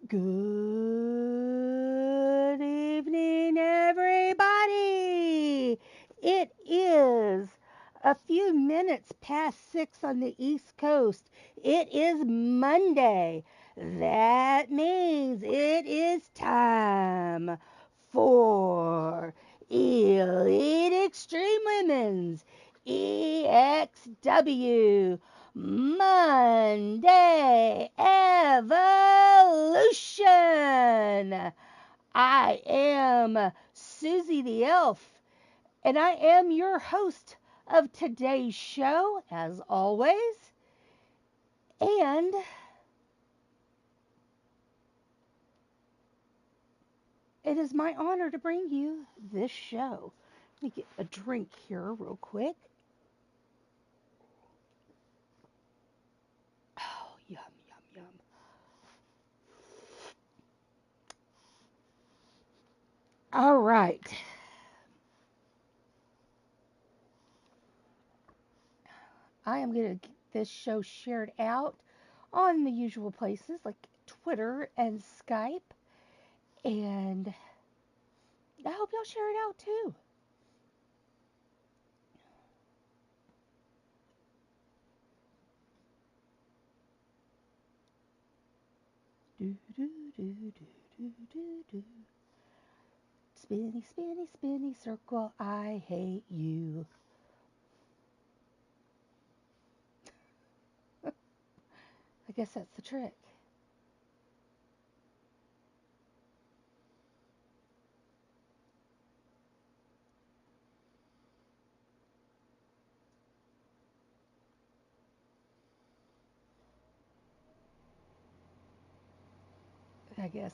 Good evening, everybody. It is a few minutes past 6 on the East Coast. It is Monday. That means it is time for Elite Extreme Women's EXW Monday Evolution. I am Susie the Elf, and I am your host of today's show, as always. And it is my honor to bring you this show. Let me get a drink here, real quick. Oh, yum, yum, yum. All right. I am going to get this show shared out on the usual places like Twitter and Skype. And I hope y'all share it out too. Do, do, do, do, do, do, do. Spinny, spinny, spinny circle, I hate you. I guess that's the trick. I guess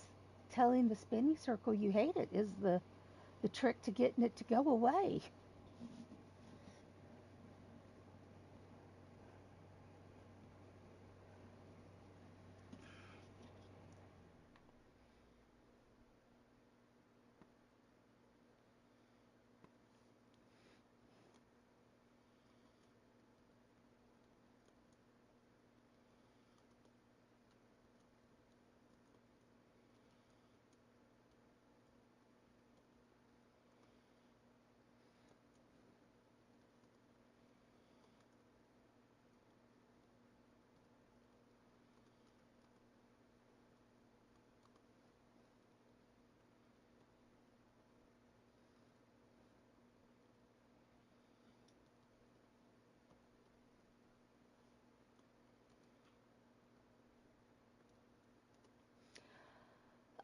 telling the spinny circle you hate it is the trick to getting it to go away.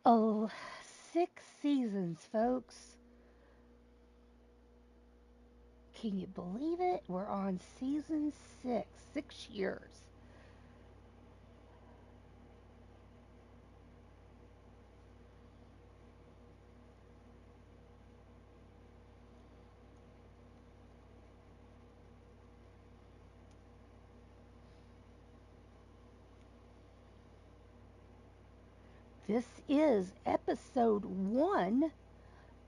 Oh, 6 seasons, folks. Can you believe it? We're on season 6, 6 years. This is episode 1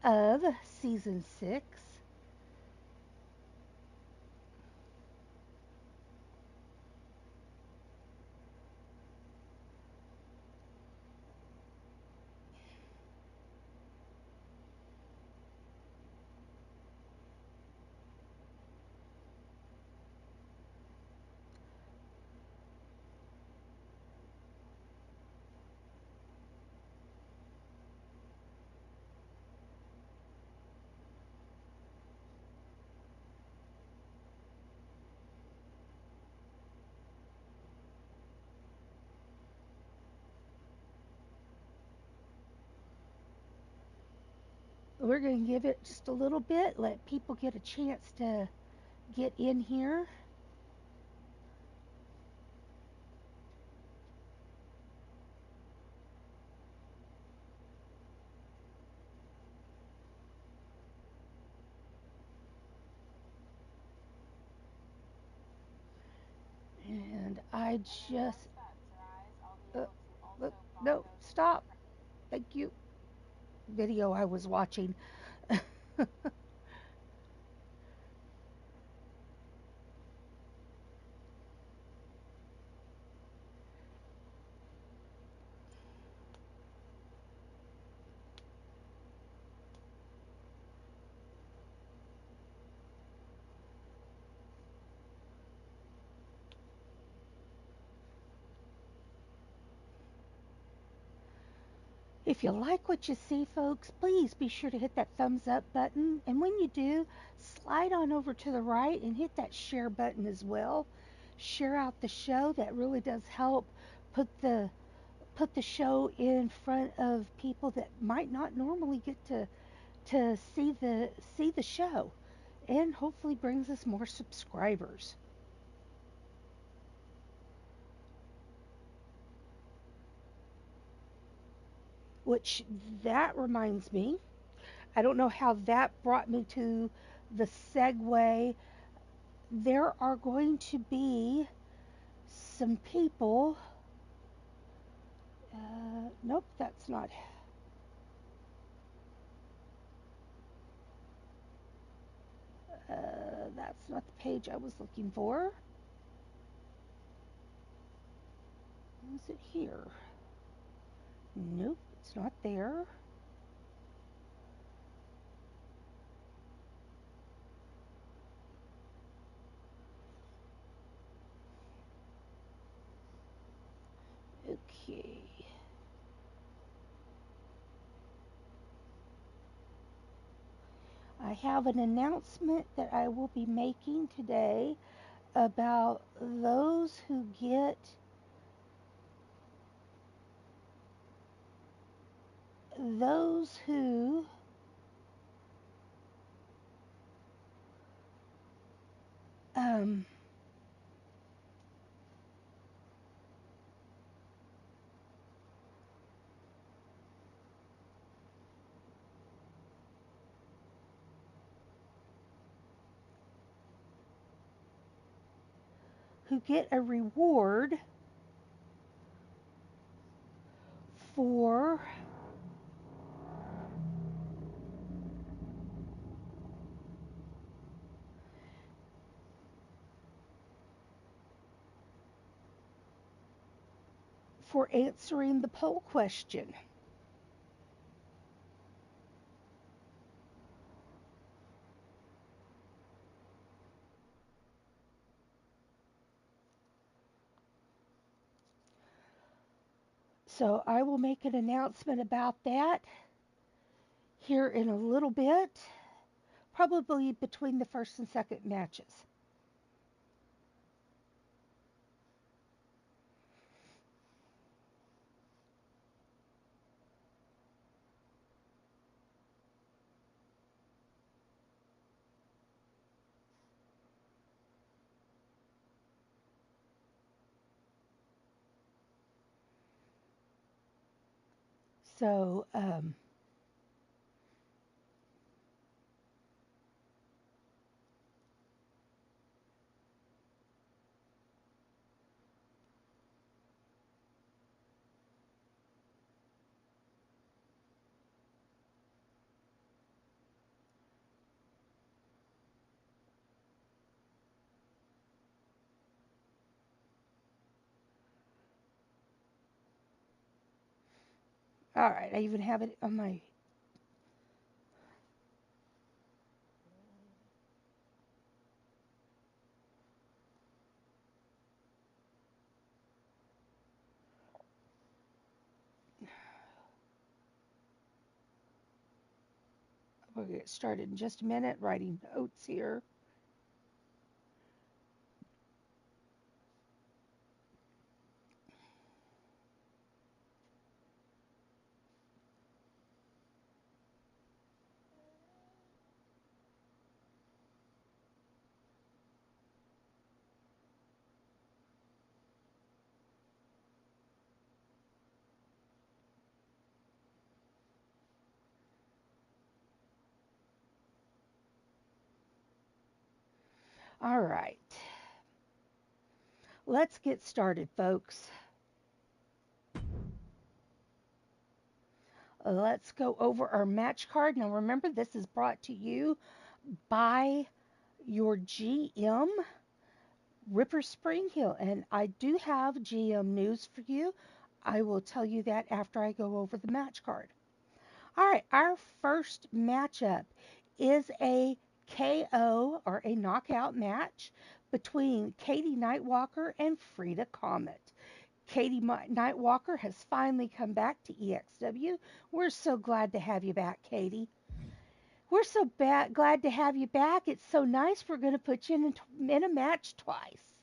of season 6. We're going to give it just a little bit, let people get a chance to get in here. And I just. Uh, no, stop. Thank you. Video I was watching. If you like what you see, folks, please be sure to hit that thumbs up button. And when you do, slide on over to the right and hit that share button as well. Share out the show. That really does help put the show in front of people that might not normally get to see the show, and hopefully brings us more subscribers. Which, that reminds me, I don't know how that brought me to the segue. There are going to be some people. Nope, that's not. That's not the page I was looking for. Is it here? Nope, it's not there. Okay. I have an announcement that I will be making today about those um, who get a reward for answering the poll question. So I will make an announcement about that here in a little bit, probably between the first and second matches. So, all right, I even have it on my. We'll get started in just a minute, writing notes here. All right, let's get started, folks. Let's go over our match card. Now, remember, this is brought to you by your GM, Ripper Spring Hill. And I do have GM news for you. I will tell you that after I go over the match card. All right, our first matchup is a KO or a knockout match between Katie Nightwalker and Frida Comet. Katie Nightwalker has finally come back to EXW. We're so glad to have you back, Katie. We're so glad to have you back. It's so nice. We're going to put you in a match twice.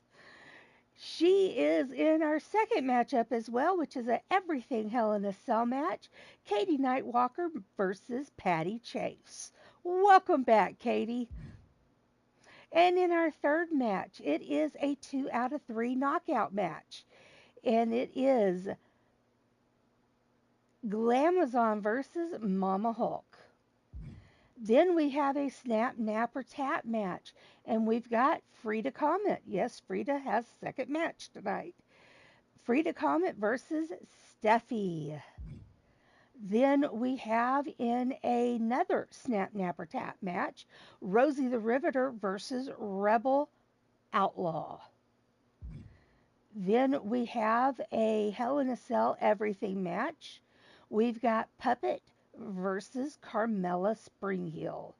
She is in our second matchup as well, which is a everything Hell in a Cell match. Katie Nightwalker versus Patty Chase. Welcome back, Katie. And in our third match, it is a 2 out of 3 knockout match. And it is Glamazon versus Mama Hulk. Then we have a snap, nap, or tap match. And we've got Frida Comet. Yes, Frida has second match tonight. Frida Comet versus Steffi. Then we have in another snap, nap, or tap match, Rosie the Riveter versus Rebel Outlaw. Then we have a Hell in a Cell everything match. We've got Puppet versus Carmella Springhill.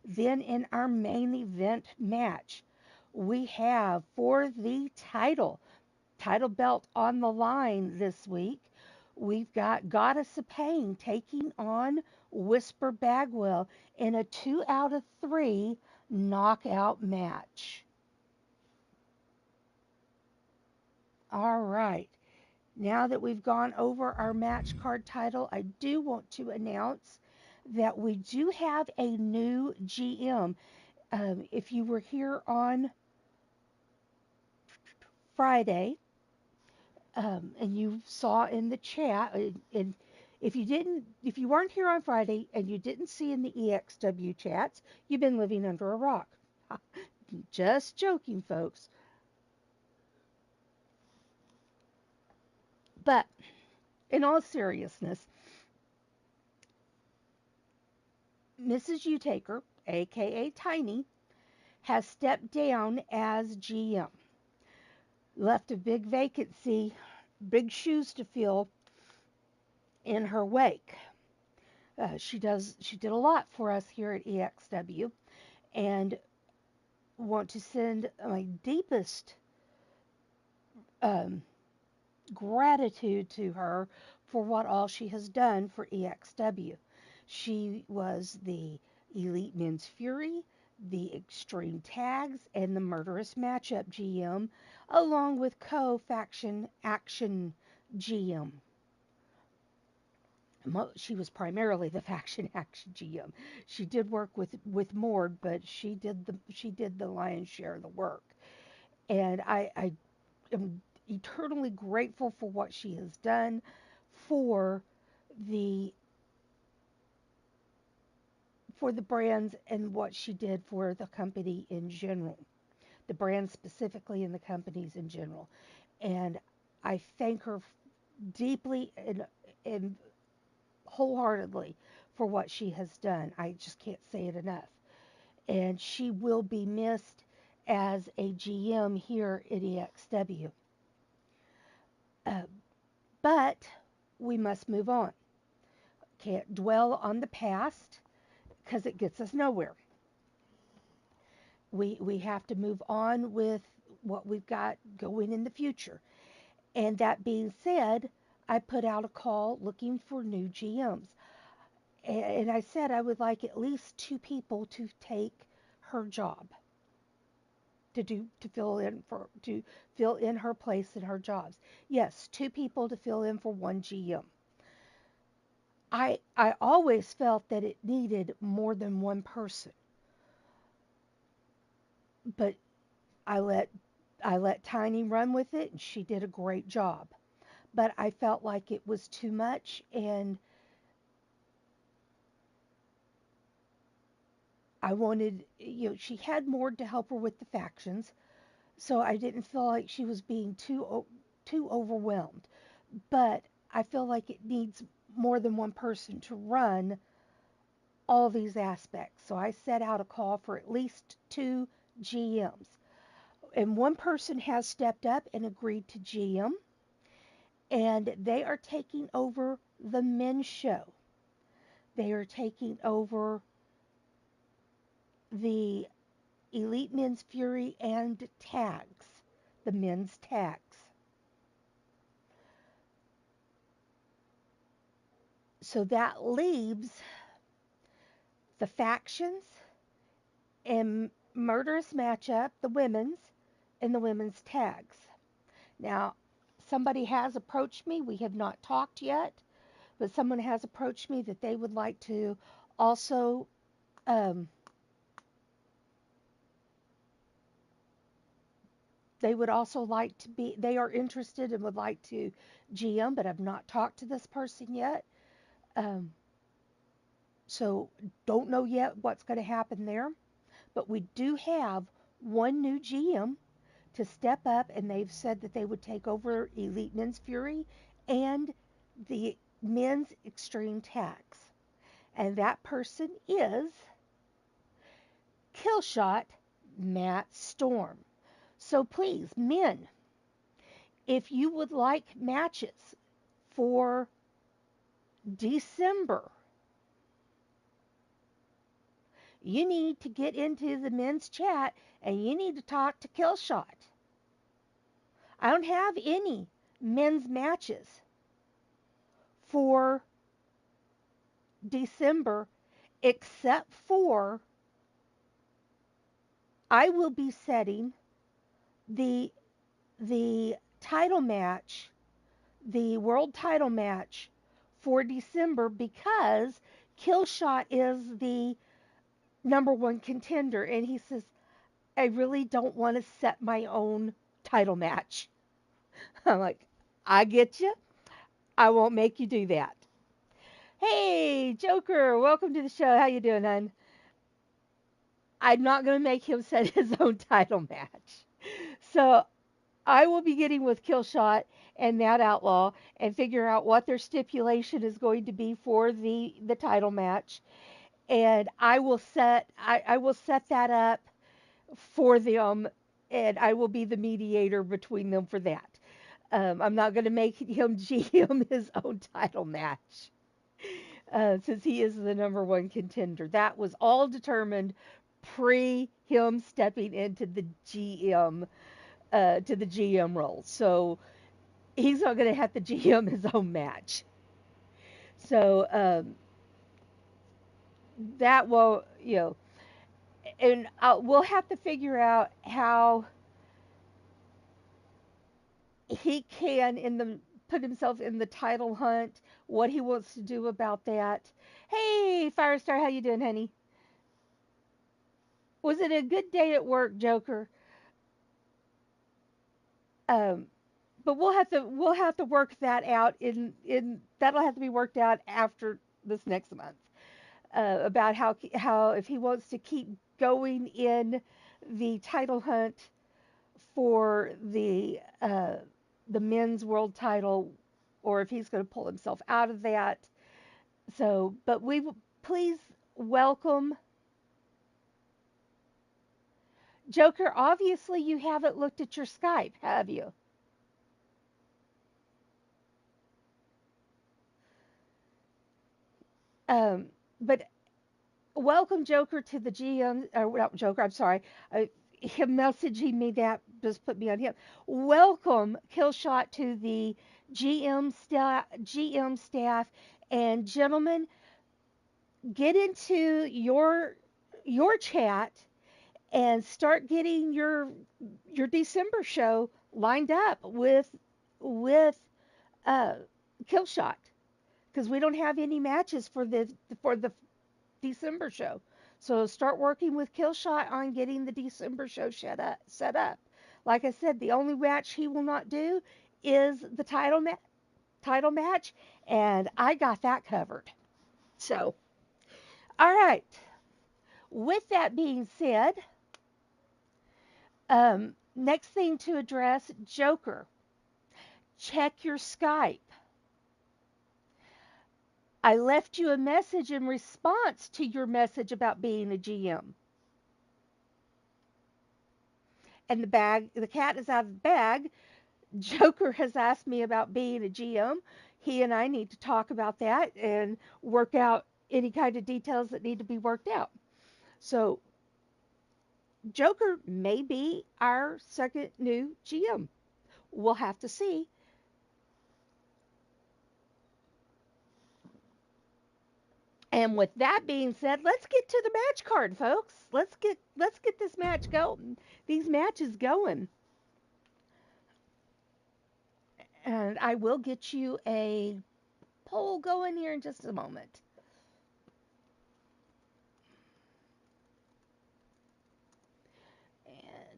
Then in our main event match, we have for the title belt on the line this week, we've got Goddess of Pain taking on Whisper Bagwell in a 2 out of 3 knockout match. All right. Now that we've gone over our match card title, I do want to announce that we do have a new GM. If you were here on Friday, and you saw in the chat, and if you weren't here on Friday and you didn't see in the EXW chats, you've been living under a rock. Just joking, folks. But in all seriousness, Mrs. Utaker, aka Tiny, has stepped down as GM. Left a big vacancy, big shoes to fill in her wake. She did a lot for us here at EXW, and want to send my deepest gratitude to her for what all she has done for EXW. She was the Elite Men's Fury, the Extreme Tags, and the Murderous Matchup GM, along with Co-Faction Action GM. She was primarily the Faction Action GM. She did work with Mord, but she did the lion's share of the work. And I am eternally grateful for what she has done for the brands and what she did for the company in general, the brands specifically and the companies in general. And I thank her deeply and wholeheartedly for what she has done. I just can't say it enough. And she will be missed as a GM here at EXW. But we must move on. Can't dwell on the past because it gets us nowhere. We have to move on with what we've got going in the future. And that being said, I put out a call looking for new GMs. And I said I would like at least 2 people to take her job, to fill in her place in her jobs. Yes, 2 people to fill in for 1 GM. I always felt that it needed more than 1 person, but I let Tiny run with it, and she did a great job. But I felt like it was too much, and I wanted, she had more to help her with the factions, so I didn't feel like she was being too overwhelmed. But I feel like it needs more than 1 person to run all these aspects. So I set out a call for at least 2 GMs. And 1 person has stepped up and agreed to GM, and they are taking over the men's show. They are taking over the Elite Men's Fury and tags, the men's tags. So that leaves the factions and murderous matchup, the women's, and the women's tags. Now, somebody has approached me. We have not talked yet, but someone has approached me that they would like to also um, they would also like to be, they are interested and would like to GM, but I've not talked to this person yet. Um, so don't know yet what's going to happen there. But we do have one new GM to step up, and they've said that they would take over Elite Men's Fury and the men's extreme tags. And that person is Killshot Matt Storm. So please, men, if you would like matches for December, you need to get into the men's chat and you need to talk to Killshot. I don't have any men's matches for December except for I will be setting the the title match, the world title match for December because Killshot is the number one contender, and he says I really don't want to set my own title match. I'm like, I get you. I won't make you do that. Hey, Joker, welcome to the show. How you doing, hon? I'm not going to make him set his own title match. So I will be getting with Killshot and that outlaw and figure out what their stipulation is going to be for the title match. And I will set that up for them, and I will be the mediator between them for that. I'm not going to make him GM his own title match. Since he is the number one contender. That was all determined pre him stepping into the GM to the GM role. So he's not going to have to GM his own match. So that will, and we'll have to figure out how he can put himself in the title hunt, what he wants to do about that. Hey, Firestar, how you doing, honey? Was it a good day at work, Joker? Um, but we'll have to work that out in that'll have to be worked out after this next month about how if he wants to keep going in the title hunt for the men's world title or if he's going to pull himself out of that. So, but please welcome Joker. Obviously, you haven't looked at your Skype, have you? Um, but welcome Joker to the GM, or not Joker, I'm sorry. Him messaging me that just put me on him. Welcome Killshot to the GM staff, and gentlemen, get into your chat and start getting your December show lined up with uh, Killshot because we don't have any matches for the December show. So start working with Killshot on getting the December show set up. Like I said, the only match he will not do is the title match, and I got that covered. So, all right. With that being said, next thing to address, Joker. Check your Skype. I left you a message in response to your message about being a GM. And the cat is out of the bag. Joker has asked me about being a GM. He and I need to talk about that and work out any kind of details that need to be worked out. So, Joker may be our second new GM. We'll have to see. And with that being said, let's get to the match card, folks. Let's get this match going. These matches going. And I will get you a poll going here in just a moment.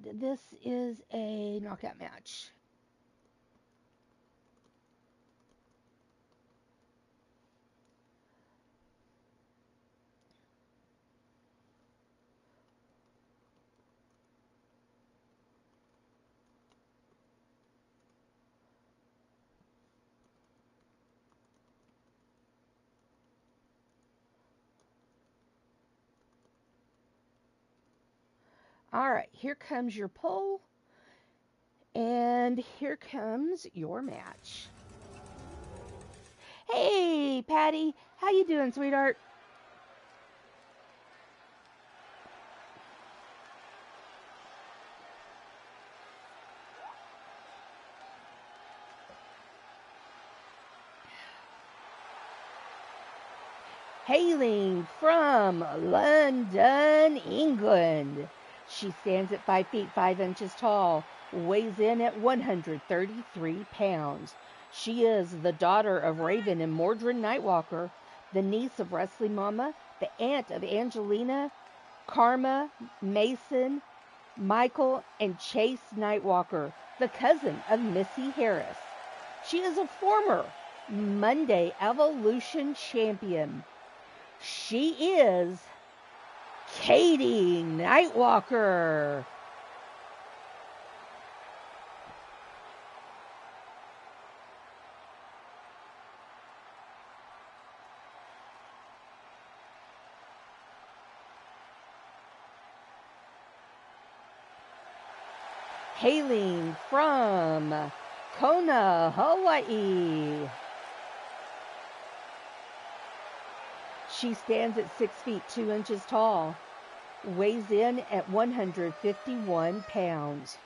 And this is a knockout match. All right, here comes your poll, and here comes your match. Hey, Patty, how you doing, sweetheart? Hailing from London, England. She stands at 5 feet 5 inches tall, weighs in at 133 pounds. She is the daughter of Raven and Mordred Nightwalker, the niece of Wrestling Mama, the aunt of Angelina, Karma, Mason, Michael, and Chase Nightwalker, the cousin of Missy Harris. She is a former Monday Evolution champion. She is Katie Nightwalker. Hailing from Kona, Hawaii. She stands at 6 feet 2 inches tall, weighs in at 151 pounds.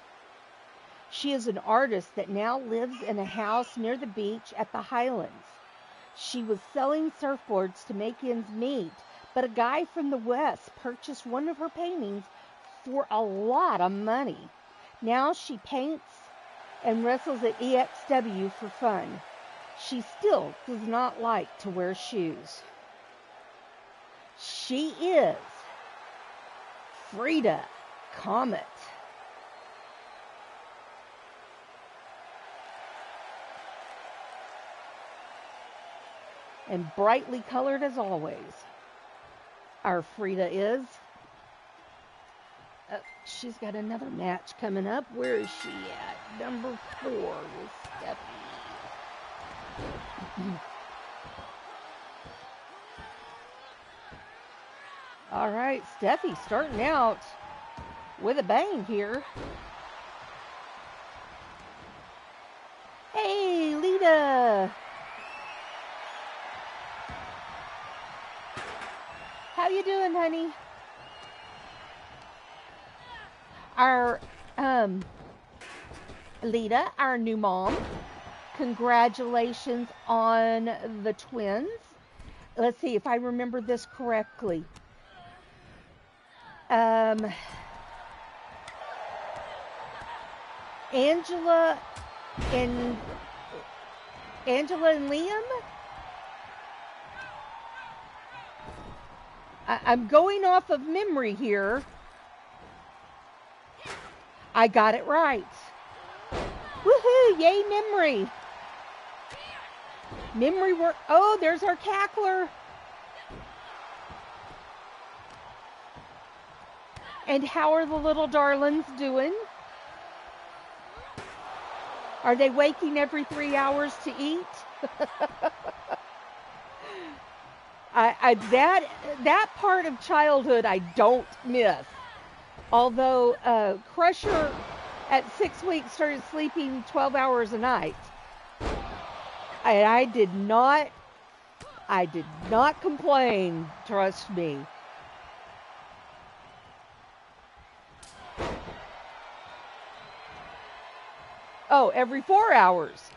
She is an artist that now lives in a house near the beach at the Highlands. She was selling surfboards to make ends meet, but a guy from the West purchased one of her paintings for a lot of money. Now she paints and wrestles at EXW for fun. She still does not like to wear shoes. She is Frida Comet. And brightly colored as always. Our Frida is. She's got another match coming up. Where is she at? Number 4 with Stephanie. All right, Steffi starting out with a bang here. Hey, Lita. How you doing, honey? Our, Lita, our new mom. Congratulations on the twins. Let's see if I remember this correctly. Angela and Liam. I'm going off of memory here. I got it right. Woohoo! Yay, memory. Memory work. Oh, there's our cackler. And how are the little darlings doing? Are they waking every 3 hours to eat? That part of childhood I don't miss. Although Crusher at 6 weeks started sleeping 12 hours a night. And I did not complain, trust me. Oh, every 4 hours.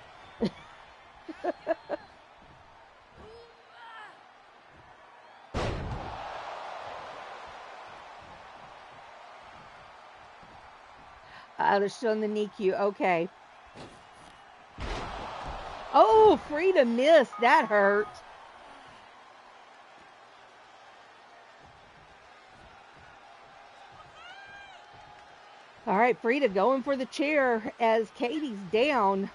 They're still in the NICU. Okay. Oh, Frida missed. That hurt. All right, Frida going for the chair as Katie's down.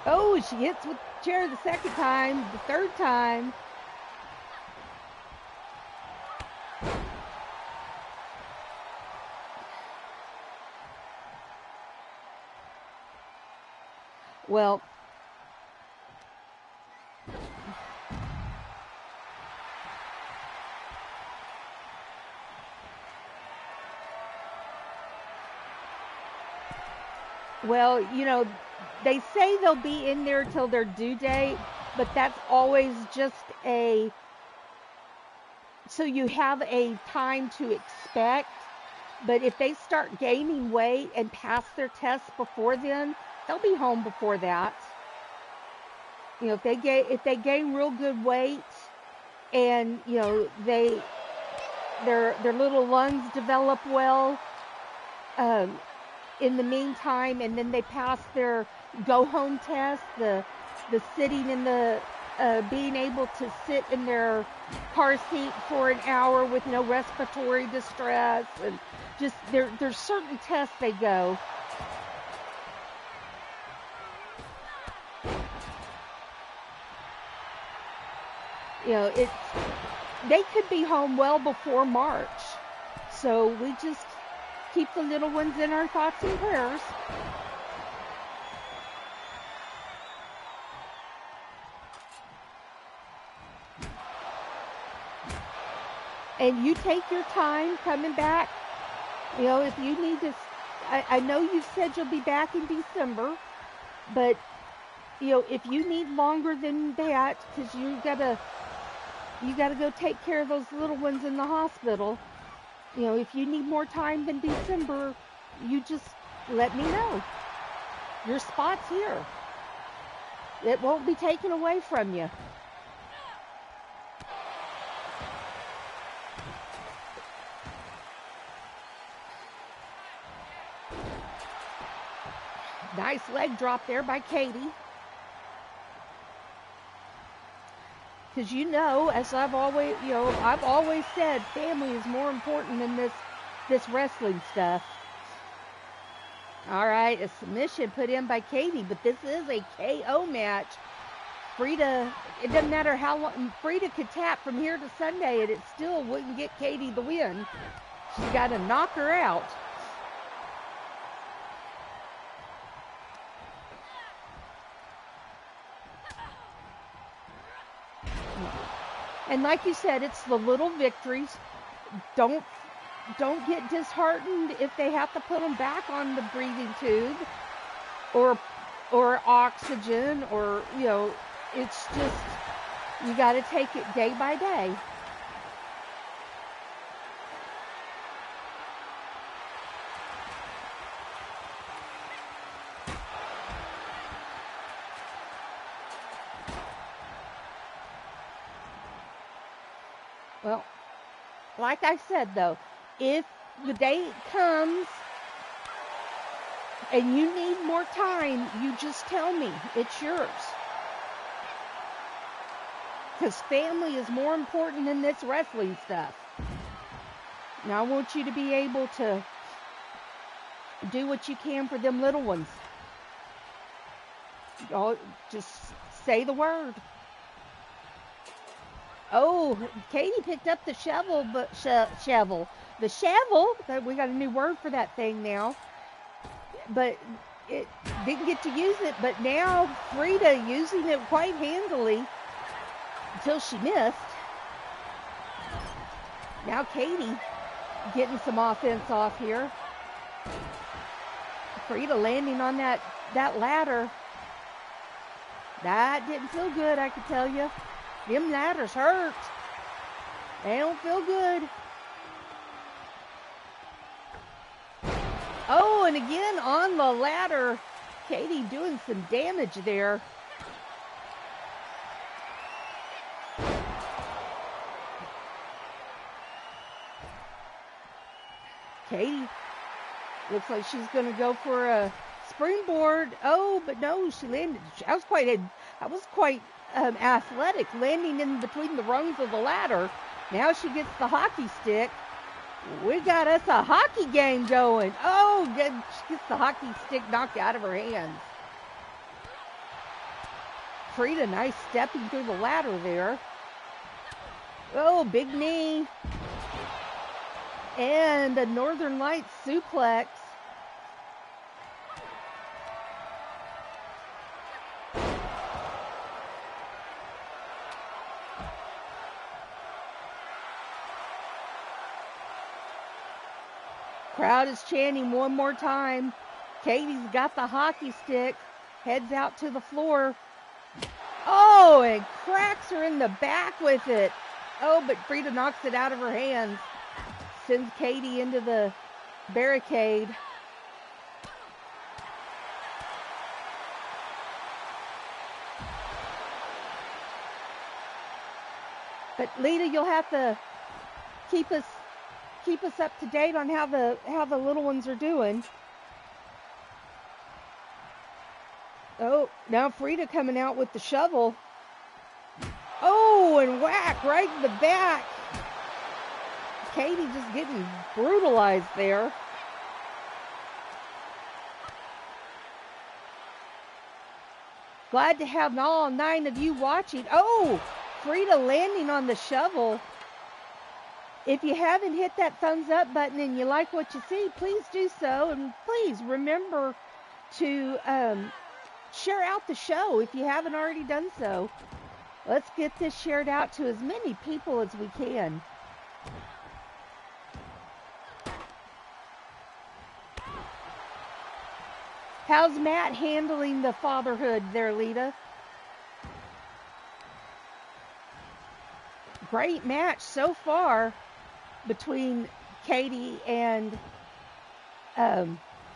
Oh, she hits with the chair the second time, the third time. Well, you know, they say they'll be in there till their due date, but that's always just so you have a time to expect. But if they start gaining weight and pass their tests before then, they'll be home before that. You know, if they gain real good weight and, you know, their little lungs develop well, in the meantime, and then they pass their go home test, the sitting in the being able to sit in their car seat for an hour with no respiratory distress, and just there's certain tests they go. You know, they could be home well before March. So we just keep the little ones in our thoughts and prayers. And you take your time coming back. You know, if you need to, I know you've said you'll be back in December, but, you know, if you need longer than that, because you gotta go take care of those little ones in the hospital. You know, if you need more time than December, you just let me know. Your spot's here. It won't be taken away from you. Nice leg drop there by Katie. Because, you know, as I've always said, family is more important than this wrestling stuff. All right, a submission put in by Katie, but this is a KO match. Frida, it doesn't matter how long, Frida could tap from here to Sunday and it still wouldn't get Katie the win. She's got to knock her out. And like you said, it's the little victories. Don't get disheartened if they have to put them back on the breathing tube or oxygen, or, you know, it's just, you got to take it day by day. Well, like I said, though, if the day comes and you need more time, you just tell me. It's yours. Because family is more important than this wrestling stuff. Now, I want you to be able to do what you can for them little ones. Just say the word. Oh, Katie picked up the shovel, but the shovel. We got a new word for that thing now. But it didn't get to use it. But now Frida using it quite handily until she missed. Now Katie getting some offense off here. Frida landing on that ladder. That didn't feel good, I can tell you. Them ladders hurt. They don't feel good. Oh, and again on the ladder. Katie doing some damage there. Looks like she's going to go for a springboard. Oh, but no, she landed. I was quite athletic, landing in between the rungs of the ladder. Now she gets the hockey stick. We got us a hockey game going. Oh, good. She gets the hockey stick knocked out of her hands. Frida, nice stepping through the ladder there. Oh, big knee. And a Northern Lights suplex. Crowd is chanting one more time. Katie's got the hockey stick. Heads out to the floor. Oh, and cracks her in the back with it. Oh, but Frida knocks it out of her hands. Sends Katie into the barricade. But Lita, you'll have to keep us up to date on how the little ones are doing. Oh, now Frida coming out with the shovel. Oh, and whack right in the back. Katie just getting brutalized there. Glad to have all 9 of you watching. Oh, Frida landing on the shovel. If you haven't hit that thumbs up button and you like what you see, please do so. And please remember to share out the show if you haven't already done so. Let's get this shared out to as many people as we can. How's Matt handling the fatherhood there, Lita? Great match so far between Katie and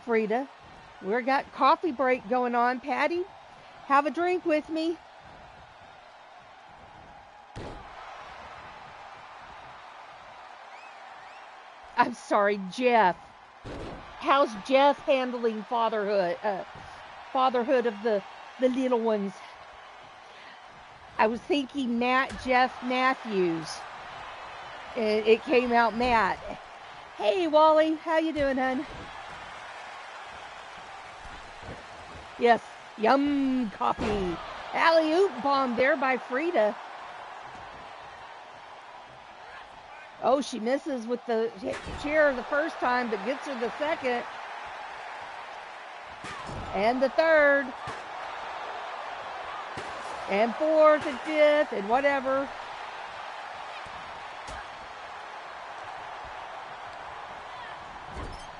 Frida. We've got coffee break going on. Patty, have a drink with me. I'm sorry, Jeff. How's Jeff handling fatherhood of the little ones? I was thinking Matt, Jeff, Matthews. And it came out Matt. Hey, Wally, how you doing, hon? Yes, yum coffee. Alley-oop bomb there by Frida. Oh, she misses with the chair the first time, but gets her the second. And the third. And fourth and fifth and whatever.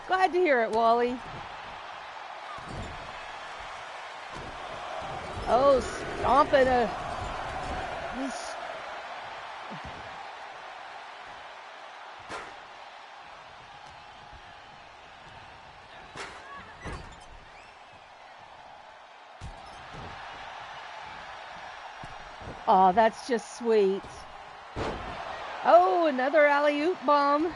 Glad to hear it, Wally. Oh, stomping oh, that's just sweet. Oh, another alley-oop bomb.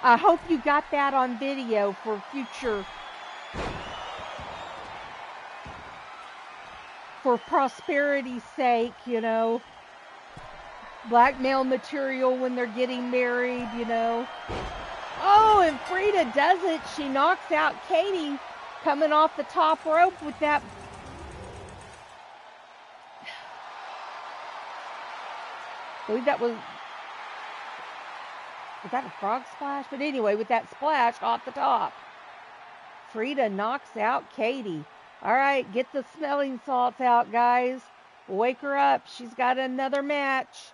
I hope you got that on video for future, for prosperity's sake, you know. Blackmail material when they're getting married, you know. Oh, and Frida does it. She knocks out Katie coming off the top rope with that. I believe that was that a frog splash? But anyway, with that splash off the top, Frida knocks out Katie. All right, get the smelling salts out, guys. Wake her up. She's got another match.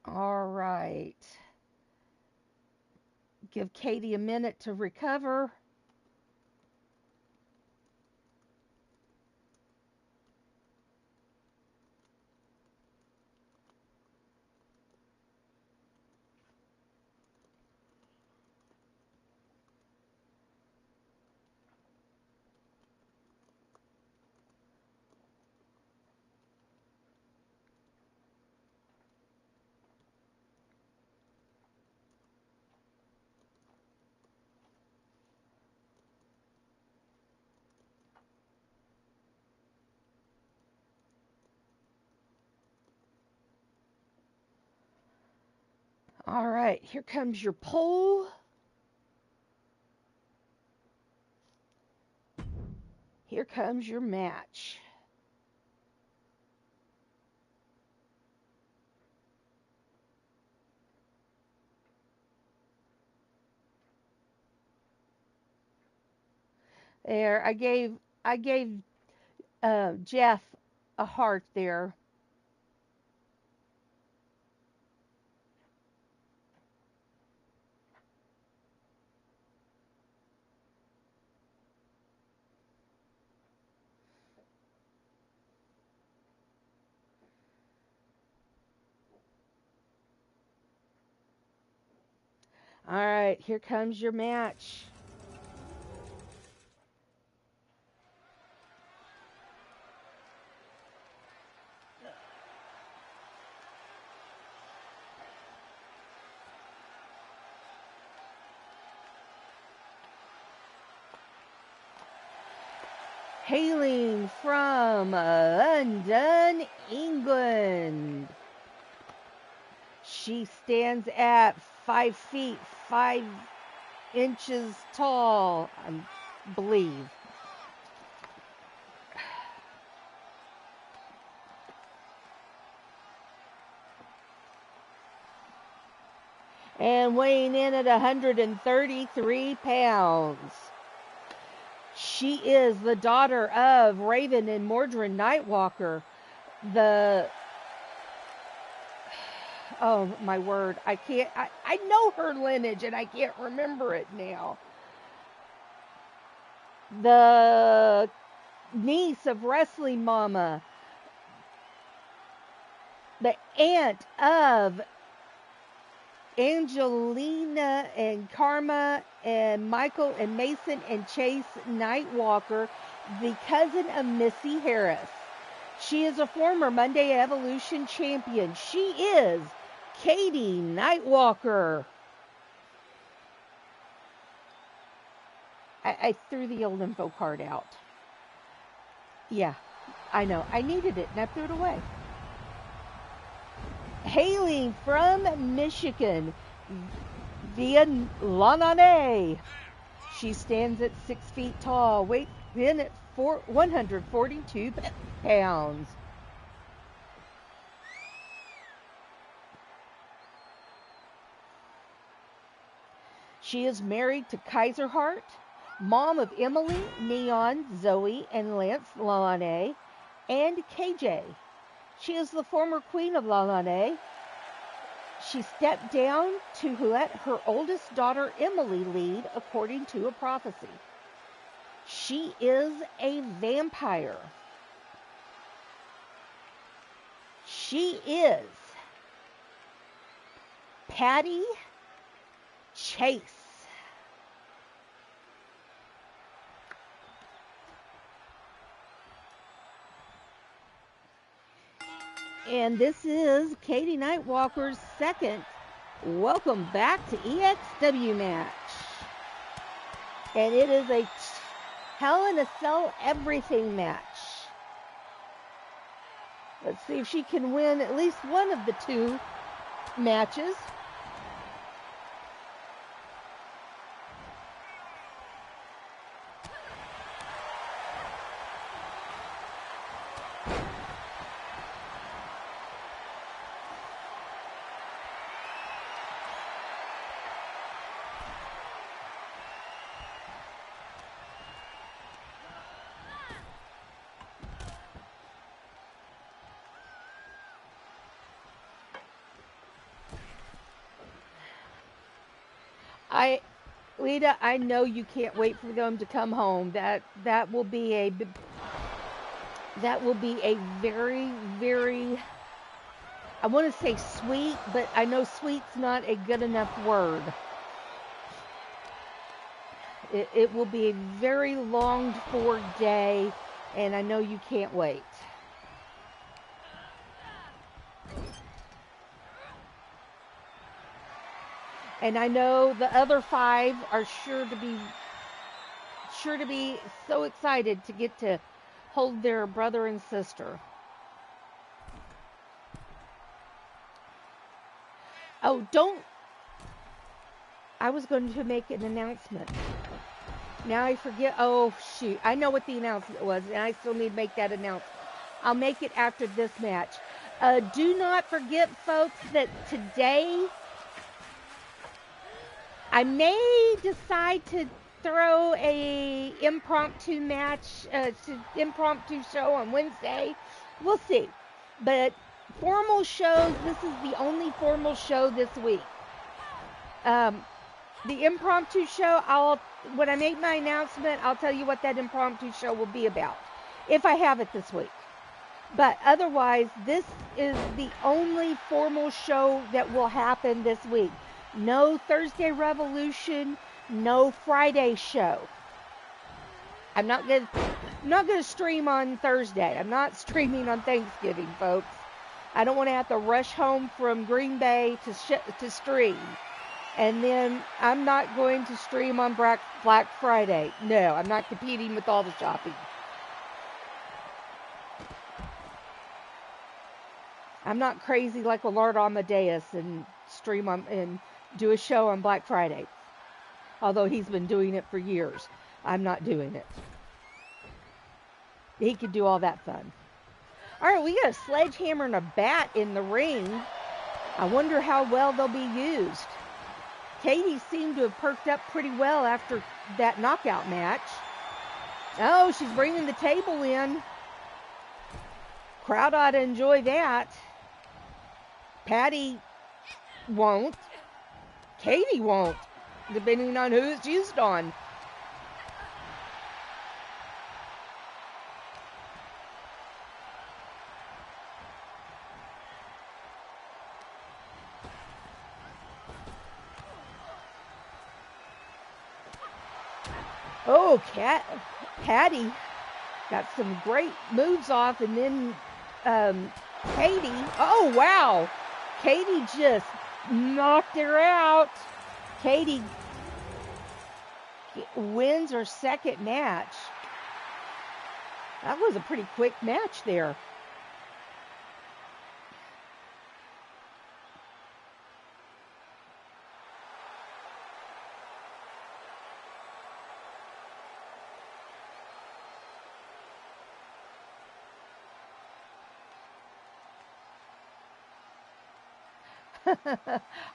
All right. Give Katie a minute to recover. All right, here comes your poll. Here comes your match. There, I gave Jeff a heart there. All right, here comes your match. Hailing from London, England. She stands at 5 feet 5 inches tall, I believe. And weighing in at 133 pounds. She is the daughter of Raven and Mordred Nightwalker. Oh my word, I know her lineage and I can't remember it now. The niece of Wrestling Mama. The aunt of Angelina and Karma and Michael and Mason and Chase Nightwalker, the cousin of Missy Harris. She is a former Monday Evolution champion. She is Katie Nightwalker. I threw the old info card out. Yeah, I know. I needed it and I threw it away. Hailing from Michigan, via Lanane. She stands at 6 feet tall, weight in at 142 pounds. She is married to Kaiser Hart, mom of Emily, Neon, Zoe, and Lance Lanane, and KJ. She is the former queen of Lanane. She stepped down to let her oldest daughter Emily lead, according to a prophecy. She is a vampire. She is Patty Chase. And this is Katie Nightwalker's second Welcome Back to EXW match. And it is a Hell in a Cell everything match. Let's see if she can win at least one of the two matches. Lita, I know you can't wait for them to come home. That will be a very, very, I want to say sweet, but I know sweet's not a good enough word. It will be a very longed for day, and I know you can't wait. And I know the other 5 are sure to be so excited to get to hold their brother and sister. Oh, I was going to make an announcement. Now I forget. Oh, shoot. I know what the announcement was, and I still need to make that announcement. I'll make it after this match. Do not forget, folks, that today I may decide to throw a impromptu match, impromptu show on Wednesday. We'll see. But formal shows, this is the only formal show this week. The impromptu show, when I make my announcement, I'll tell you what that impromptu show will be about, if I have it this week. But otherwise, this is the only formal show that will happen this week. No Thursday Revolution, no Friday show. I'm not gonna stream on Thursday. I'm not streaming on Thanksgiving, folks. I don't want to have to rush home from Green Bay to stream. And then I'm not going to stream on Black Friday. No, I'm not competing with all the shopping. I'm not crazy like a Lord Amadeus and stream on and do a show on Black Friday. Although he's been doing it for years. I'm not doing it. He could do all that fun. Alright, we got a sledgehammer and a bat in the ring. I wonder how well they'll be used. Katie seemed to have perked up pretty well after that knockout match. Oh, she's bringing the table in. Crowd ought to enjoy that. Patty won't. Katie won't, depending on who it's used on. Oh, Patty got some great moves off, and then Katie, oh wow, Katie just knocked her out. Katie wins her second match. That was a pretty quick match there.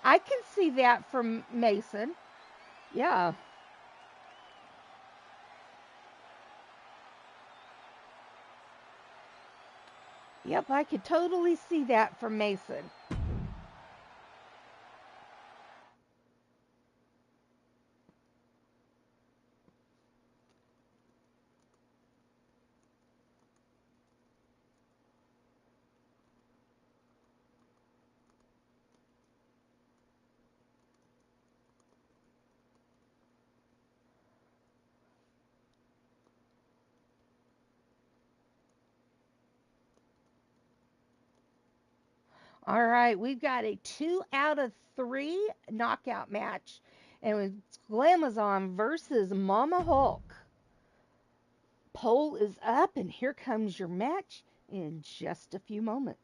I can see that from Mason. Yeah. Yep, I could totally see that from Mason. All right, we've got a 2 out of 3 knockout match. And it's Glamazon versus Mama Hulk. Poll is up, and here comes your match in just a few moments.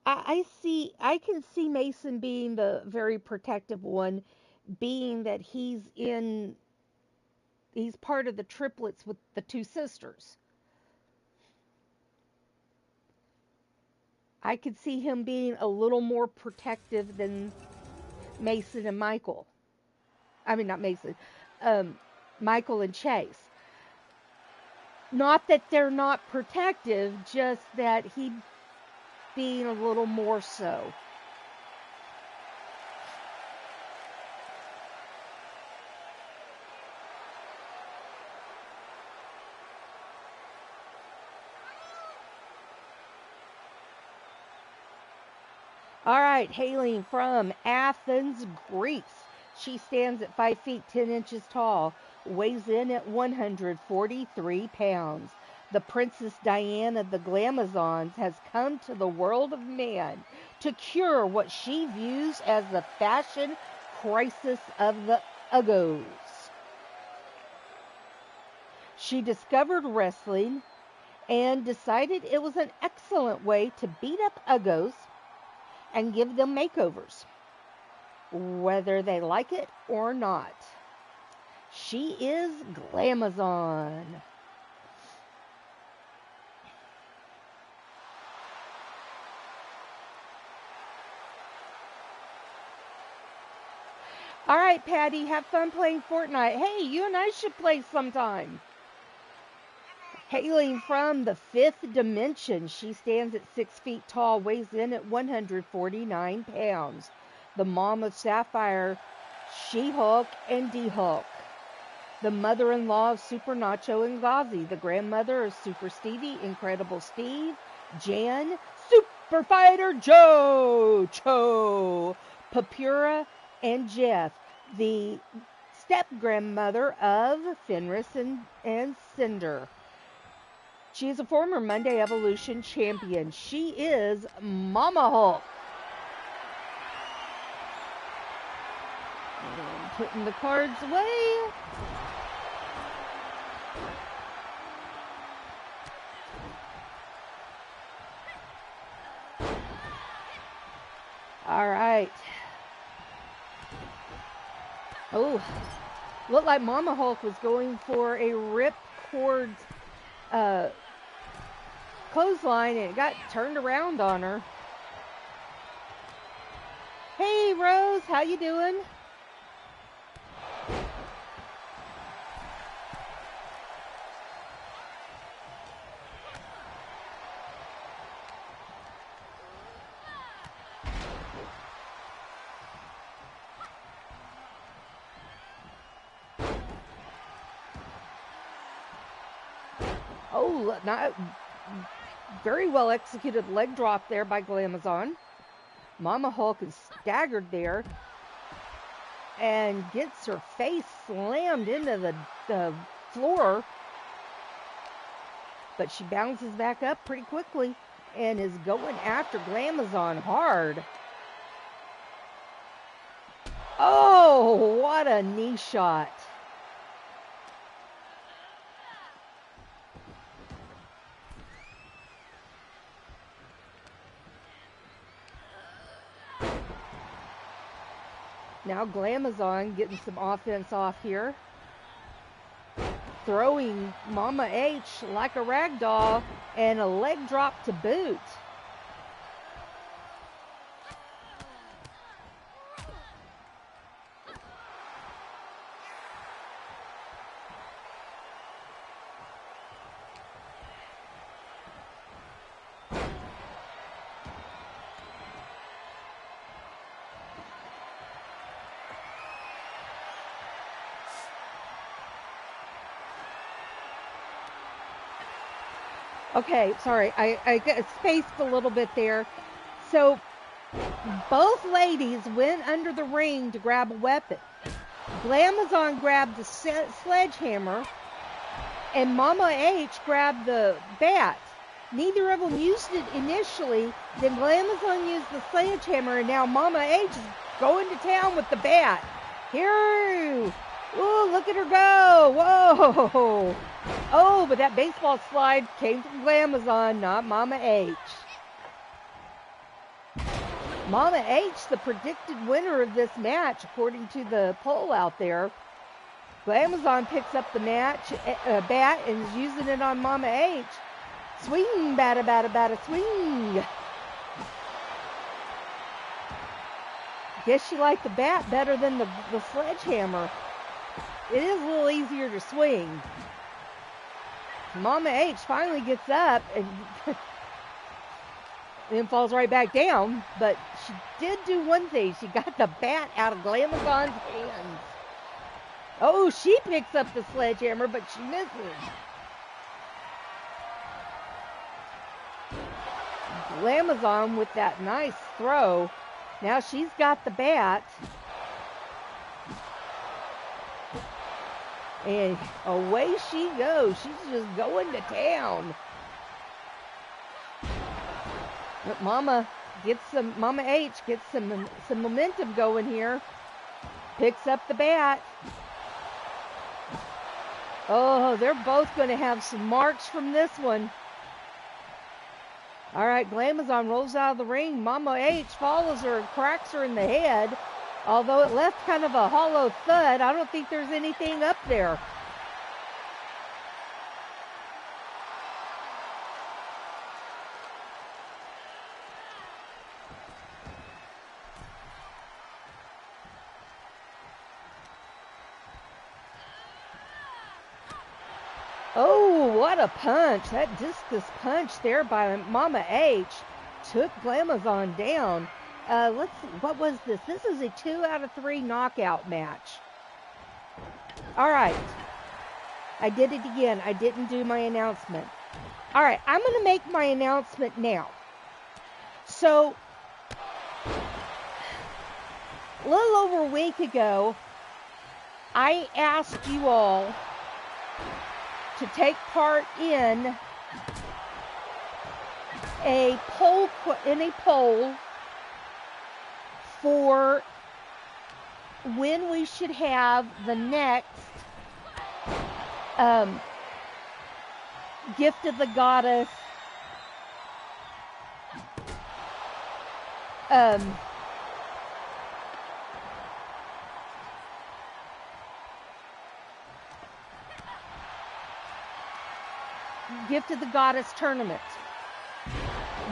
I can see Mason being the very protective one, being that he's part of the triplets with the two sisters. I could see him being a little more protective than Mason and Michael. I mean, not Mason, Michael and Chase. Not that they're not protective, just that he being a little more so. All right, hailing from Athens, Greece. She stands at 5 feet 10 inches tall, weighs in at 143 pounds. The Princess Diana of the Glamazons has come to the world of man to cure what she views as the fashion crisis of the Uggos. She discovered wrestling and decided it was an excellent way to beat up Uggos and give them makeovers, whether they like it or not. She is Glamazon. All right, Patty, have fun playing Fortnite. Hey, you and I should play sometime. Hailing from the fifth dimension, she stands at 6 feet tall, weighs in at 149 pounds. The mom of Sapphire, She-Hulk, and D-Hulk. The mother-in-law of Super Nacho and Ghazi. The grandmother of Super Stevie, Incredible Steve, Jan, Super Fighter Joe, Cho, Papura, and Jeff. The step-grandmother of Fenris and Cinder. She is a former Monday Evolution champion. She is Mama Hulk. And putting the cards away. All right. Oh, looked like Mama Hulk was going for a ripcord clothesline, and it got turned around on her. Hey, Rose, how you doing? Oh, not very well executed leg drop there by Glamazon. Mama Hulk is staggered there and gets her face slammed into the floor. But she bounces back up pretty quickly and is going after Glamazon hard. Oh, what a knee shot. Now Glamazon getting some offense off here. Throwing Mama H like a rag doll and a leg drop to boot. Okay, sorry, I got spaced a little bit there. So, both ladies went under the ring to grab a weapon. Glamazon grabbed the sledgehammer, and Mama H grabbed the bat. Neither of them used it initially. Then Glamazon used the sledgehammer, and now Mama H is going to town with the bat. Here! Ooh, look at her go! Whoa! Oh, but that baseball slide came from Glamazon, not Mama H. Mama H, the predicted winner of this match, according to the poll out there. Glamazon picks up the bat and is using it on Mama H. Swing, bada, bada, bada, swing. Guess she liked the bat better than the sledgehammer. It is a little easier to swing. Mama H finally gets up and then falls right back down. But she did do one thing. She got the bat out of Glamazon's hands. Oh, she picks up the sledgehammer, but she misses. Glamazon with that nice throw. Now she's got the bat. And away she goes. She's just going to town. But Mama H gets some momentum going here. Picks up the bat. Oh, they're both going to have some marks from this one. All right, Glamazon rolls out of the ring. Mama H follows her and cracks her in the head. Although it left kind of a hollow thud, I don't think there's anything up there. Oh, what a punch. That discus punch there by Mama H took Glamazon down. Let's see, what was this? This is a 2 out of 3 knockout match. All right. I did it again. I didn't do my announcement. All right, I'm going to make my announcement now. So, a little over a week ago, I asked you all to take part in a poll for when we should have the next Gift of the Goddess Gift of the Goddess tournament.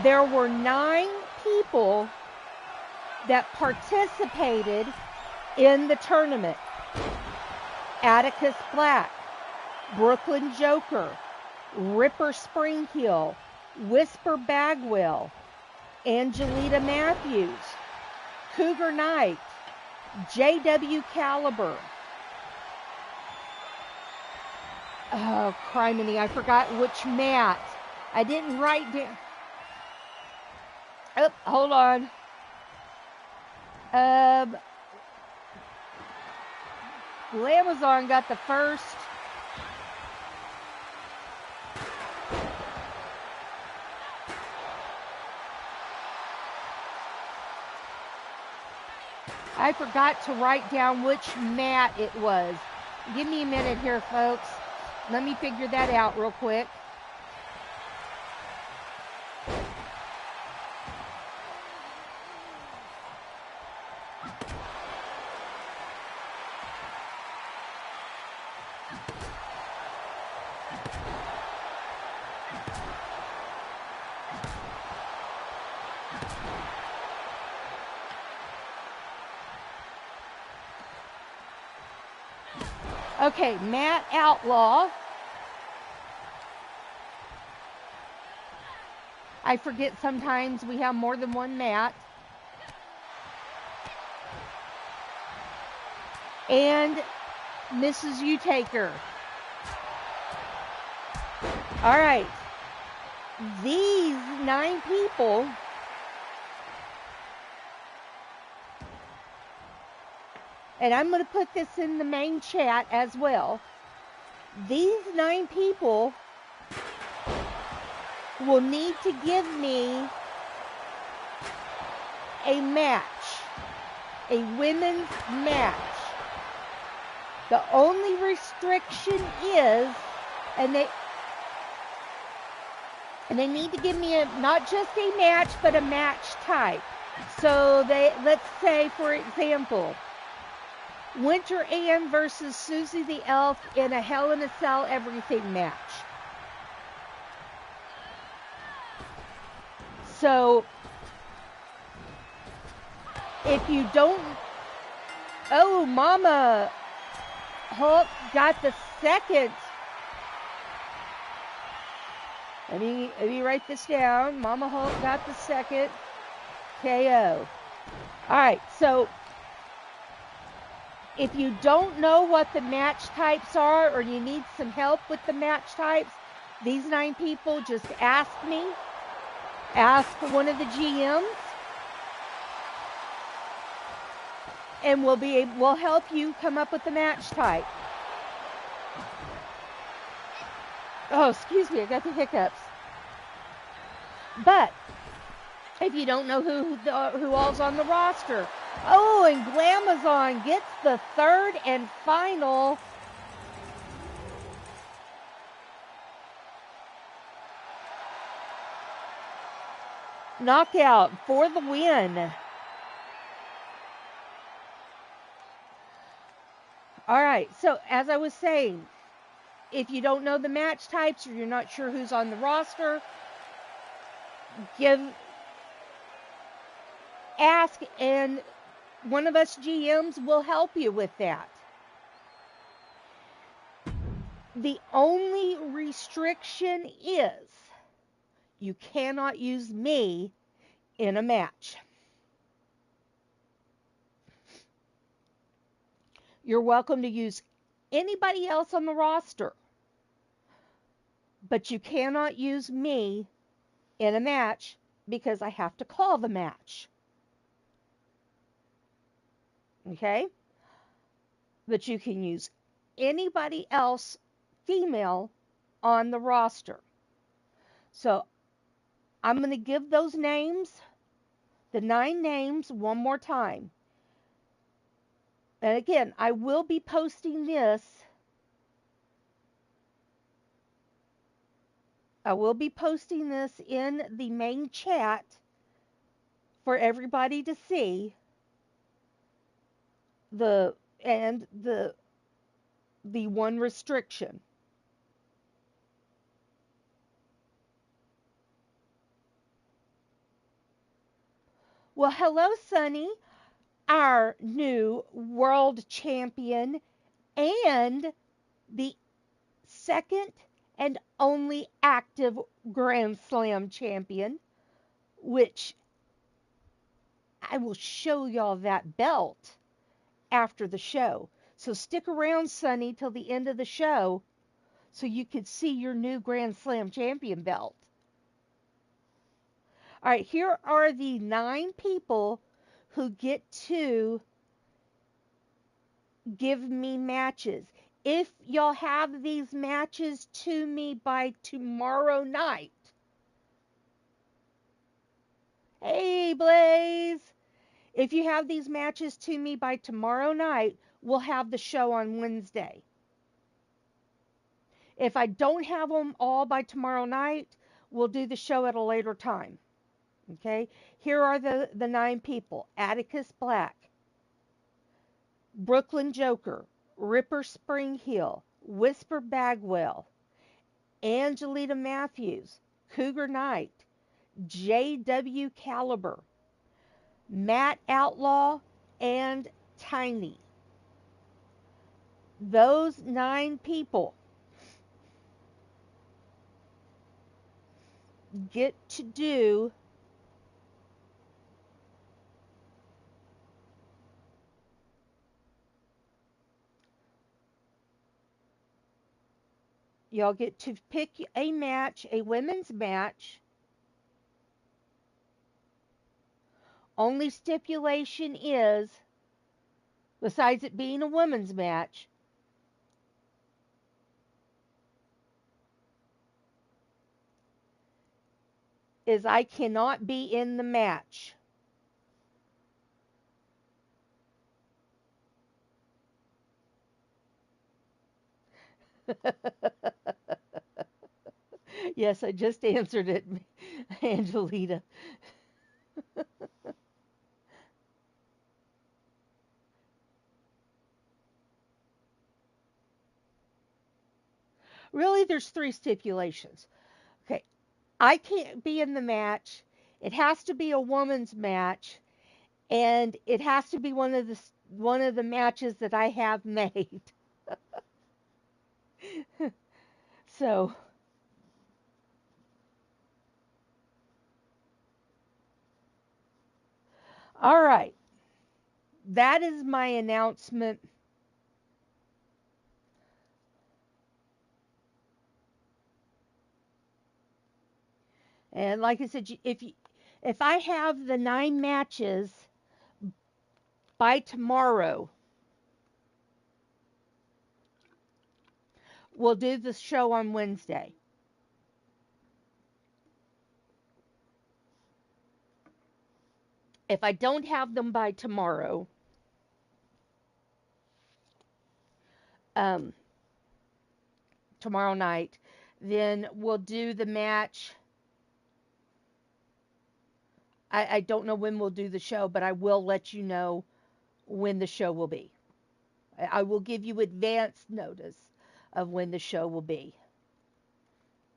There were 9 people that participated in the tournament. Atticus Black, Brooklyn Joker, Ripper Springhill, Whisper Bagwell, Angelita Matthews, Cougar Knight, J.W. Caliber. Oh, criminy, I forgot which mat. I didn't write down. Oh, hold on. Glamazon got the first. I forgot to write down which mat it was. Give me a minute here, folks. Let me figure that out real quick. Okay, Matt Outlaw. I forget sometimes we have more than one Matt. And Mrs. Utaker. All right. These 9 people and I'm going to put this in the main chat as well. These 9 people will need to give me a match, a women's match. The only restriction is, and they need to give me not just a match, but a match type. So let's say, for example, Winter Ann versus Susie the Elf in a Hell in a Cell everything match. So, if you don't... Oh, Mama Hulk got the second. Let me write this down. Mama Hulk got the second KO. Alright, so if you don't know what the match types are or you need some help with the match types, these 9 people, just ask me. Ask one of the GMs. And we'll help you come up with the match type. Oh, excuse me, I got the hiccups. But if you don't know who all's on the roster, oh, and Glamazon gets the third and final knockout for the win. All right, so as I was saying, if you don't know the match types or you're not sure who's on the roster, ask, and one of us GMs will help you with that. The only restriction is you cannot use me in a match. You're welcome to use anybody else on the roster, but you cannot use me in a match because I have to call the match. Okay? But you can use anybody else, female, on the roster. So I'm going to give those names, the 9 names, one more time. And again, I will be posting this. I will be posting this in the main chat for everybody to see. The one restriction. Well, hello, Sunny, our new world champion and the second and only active Grand Slam champion, which I will show y'all that belt after the show. So stick around, Sunny, till the end of the show so you can see your new Grand Slam champion belt. All right, here are the 9 people who get to give me matches. If y'all have these matches to me by tomorrow night. Hey, Blaze. If you have these matches to me by tomorrow night, we'll have the show on Wednesday. If I don't have them all by tomorrow night, we'll do the show at a later time. Okay? Here are the 9 people. Atticus Black, Brooklyn Joker, Ripper Springhill, Whisper Bagwell, Angelita Matthews, Cougar Knight, J.W. Caliber, Matt Outlaw, and Tiny. Those 9 people get to do y'all get to pick a match, a women's match. Only stipulation is, besides it being a women's match, is I cannot be in the match. Yes, I just answered it, Angelita. Really, there's 3 stipulations. Okay, I can't be in the match. It has to be a woman's match, and it has to be one of the matches that I have made. So, all right. That is my announcement. And like I said, if I have the 9 matches by tomorrow, we'll do the show on Wednesday. If I don't have them by tomorrow, um, tomorrow night, then we'll do the match. I don't know when we'll do the show, but I will let you know when the show will be. I will give you advance notice of when the show will be.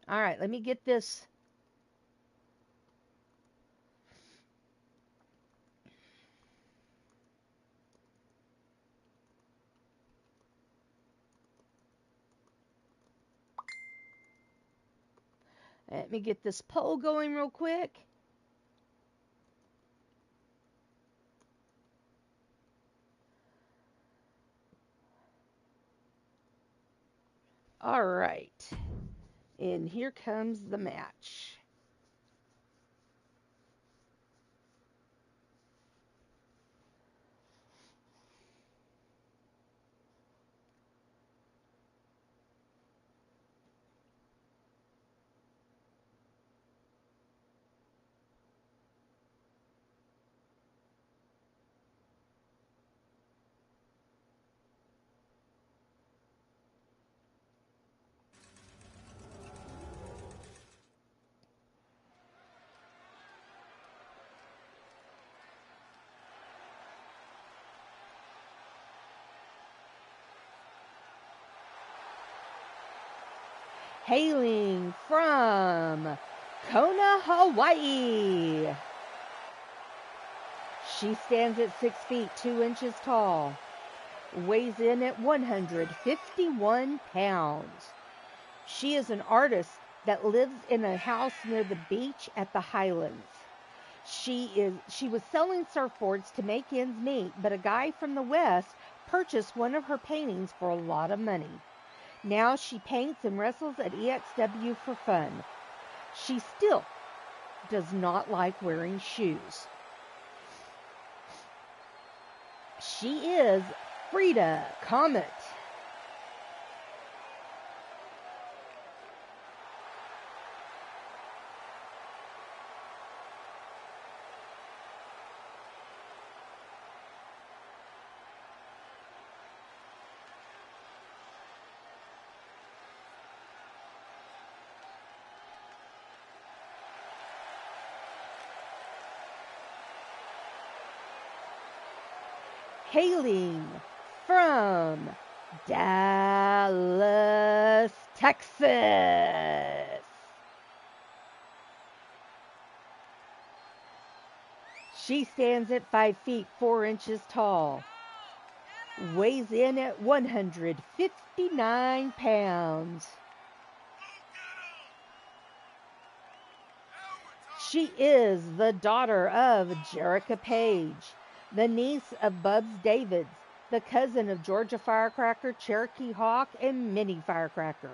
All right, let me get this. Let me get this poll going real quick. All right. And here comes the match. Hailing from Kona, Hawaii. She stands at 6 feet 2 inches tall, weighs in at 151 pounds. She is an artist that lives in a house near the beach at the Highlands. She was selling surfboards to make ends meet, but a guy from the West purchased one of her paintings for a lot of money. Now she paints and wrestles at EXW for fun. She still does not like wearing shoes. She is Frida Comet. Hailing from Dallas, Texas. She stands at 5 feet 4 inches tall, weighs in at 159 pounds. She is the daughter of Jerica Page, the niece of Bubs Davids, the cousin of Georgia Firecracker, Cherokee Hawk, and Minnie Firecracker.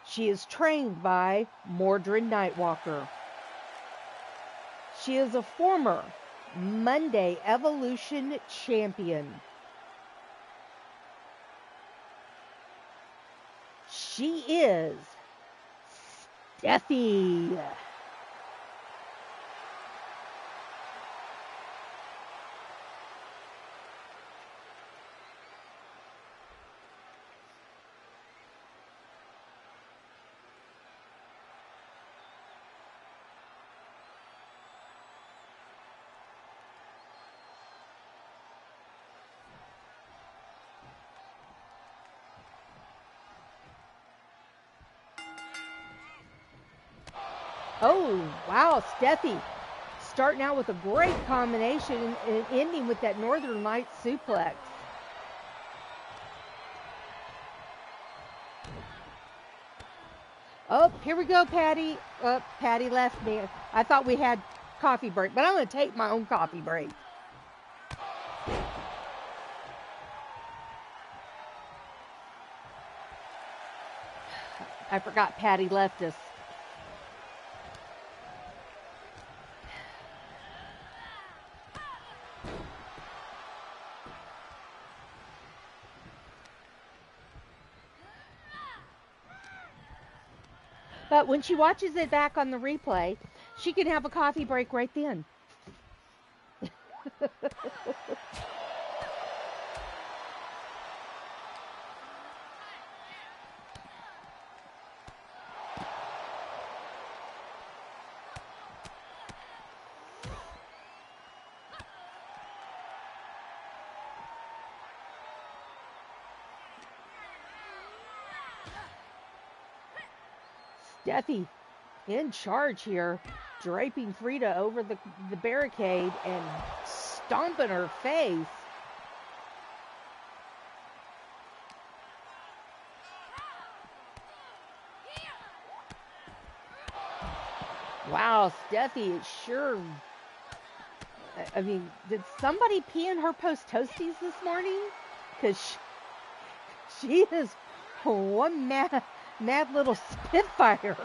She is trained by Mordred Nightwalker. She is a former Monday Evolution champion. She is Steffi. Oh, wow, Steffi starting out with a great combination and ending with that Northern Lights suplex. Oh, here we go, Patty. Patty left me. I thought we had coffee break, but I'm going to take my own coffee break. I forgot Patty left us. But when she watches it back on the replay, she can have a coffee break right then. Steffi in charge here, draping Frida over the barricade and stomping her face. Wow, Steffi, it sure... I mean, did somebody pee in her post toasties this morning? Because she is one mad little spitfire.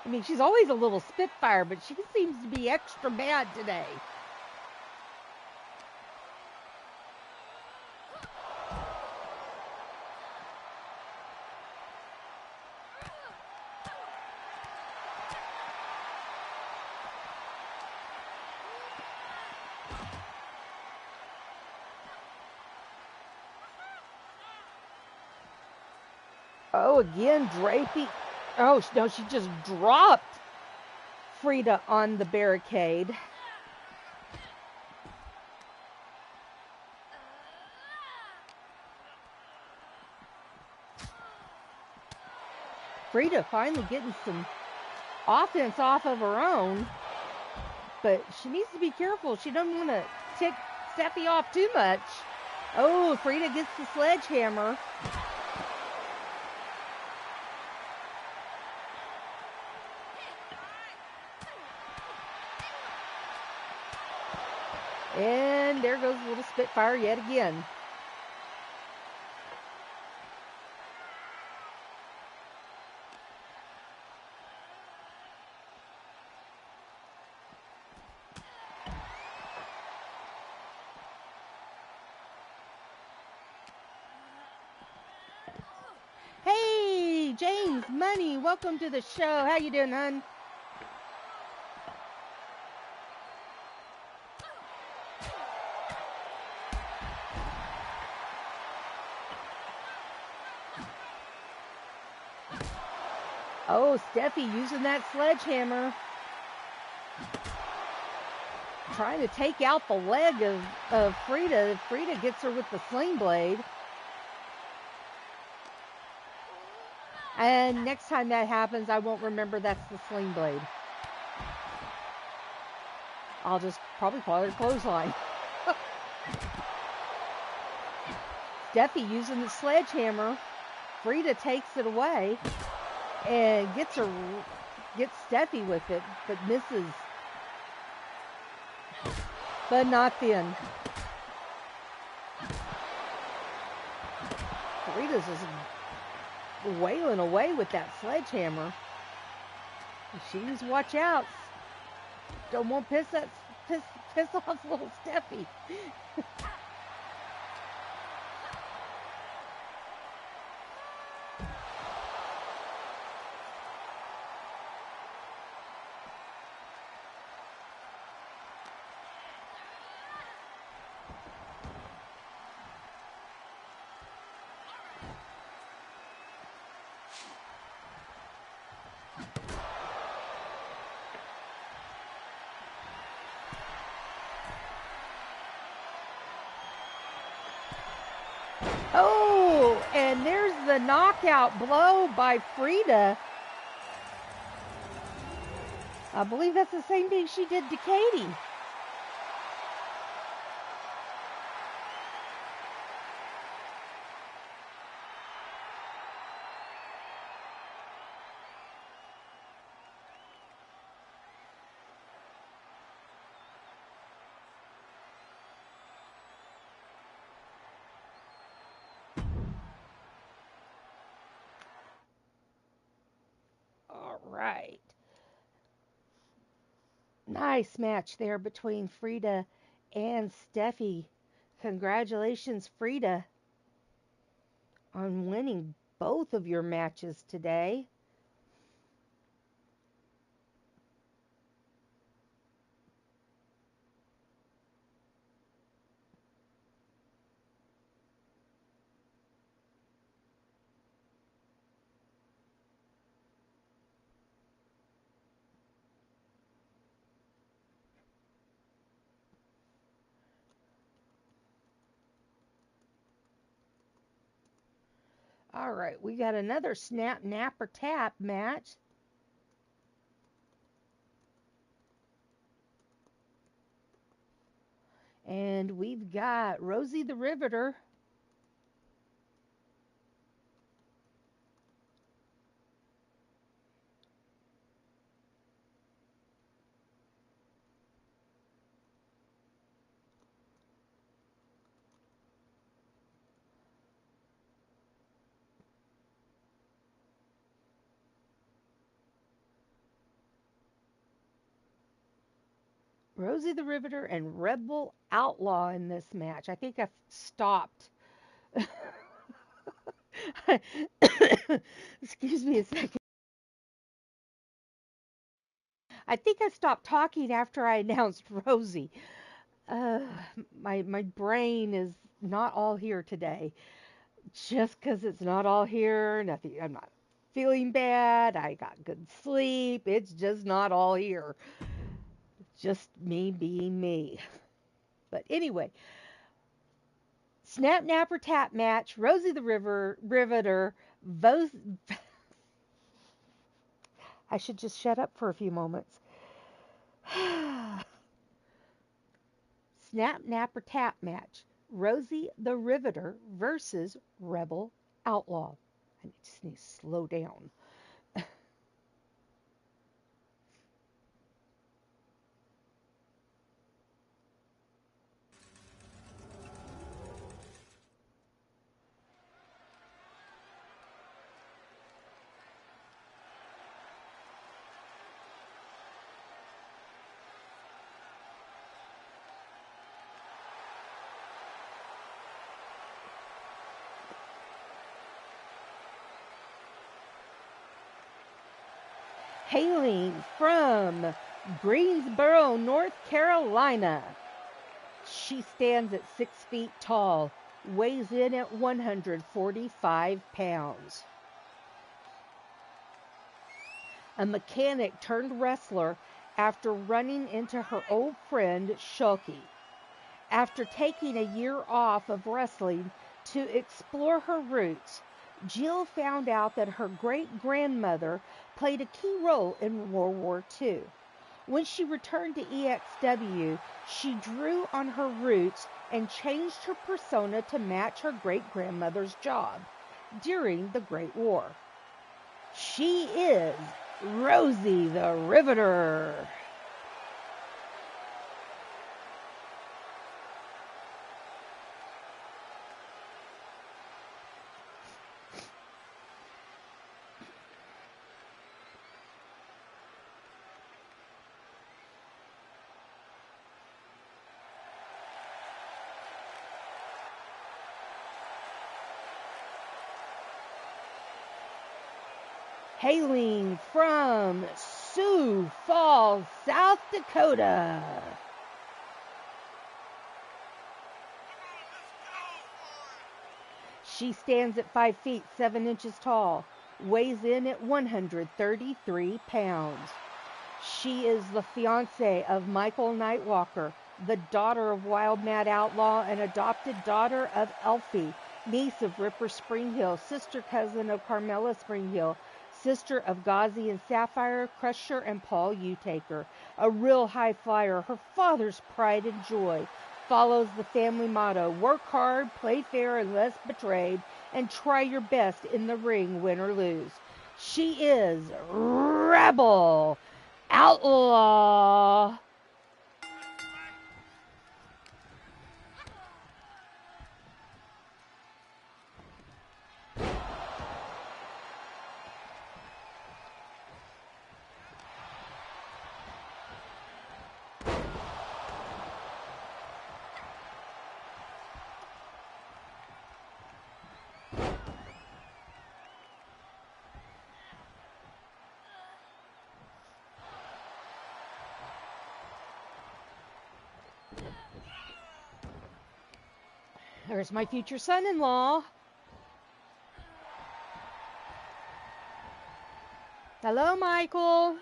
I mean, she's always a little spitfire, but she seems to be extra mad today. Oh, again, draping. Oh, no, she just dropped Frida on the barricade. Frida finally getting some offense off of her own, but she needs to be careful. She doesn't want to tick Steffi off too much. Oh, Frida gets the sledgehammer. And there goes a little spitfire yet again. Hey, James Money, welcome to the show. How you doing, hon? Oh, Steffi using that sledgehammer. Trying to take out the leg of Frida. Frida gets her with the sling blade. And next time that happens, I won't remember that's the sling blade. I'll just probably call it a clothesline. Steffi using the sledgehammer. Frida takes it away and gets Steffi with it, but misses. But not thin. Frida's just wailing away with that sledgehammer. She needs to watch out. Don't want to piss off little Steffi. Oh, and there's the knockout blow by Frida. I believe that's the same thing she did to Katie. All right. Nice match there between Frida and Steffi. Congratulations, Frida, on winning both of your matches today. All right, we got another snap, nap, or tap match. And we've got Rosie the Riveter. Rosie the Riveter and Rebel Outlaw in this match. I think I've stopped. Excuse me a second. I think I stopped talking after I announced Rosie. Uh, my brain is not all here today. Just because it's not all here, nothing. I'm not feeling bad. I got good sleep. It's just not all here. Just me being me. But anyway, snap, nap, or tap match. Rosie the Riveter. I should just shut up for a few moments. Snap, nap, or tap match. Rosie the Riveter versus Rebel Outlaw. I just need to slow down. Hailing from Greensboro, North Carolina. She stands at 6 feet tall, weighs in at 145 pounds. A mechanic turned wrestler after running into her old friend Shulky. After taking a year off of wrestling to explore her roots, Jill found out that her great-grandmother played a key role in World War II. When she returned to EXW, she drew on her roots and changed her persona to match her great-grandmother's job during the Great War. She is Rosie the Riveter. Hailing from Sioux Falls, South Dakota. She stands at 5 feet 7 inches tall, weighs in at 133 pounds. She is the fiancée of Michael Nightwalker, the daughter of Wild Mad Outlaw, and adopted daughter of Elfie, niece of Ripper Springhill, sister cousin of Carmella Springhill, sister of Ghazi and Sapphire, Crusher, and Paul Utaker. A real high flyer, her father's pride and joy. Follows the family motto, work hard, play fair unless betrayed, and try your best in the ring, win or lose. She is Rebel Outlaw. There's my future son-in-law. Hello, Michael.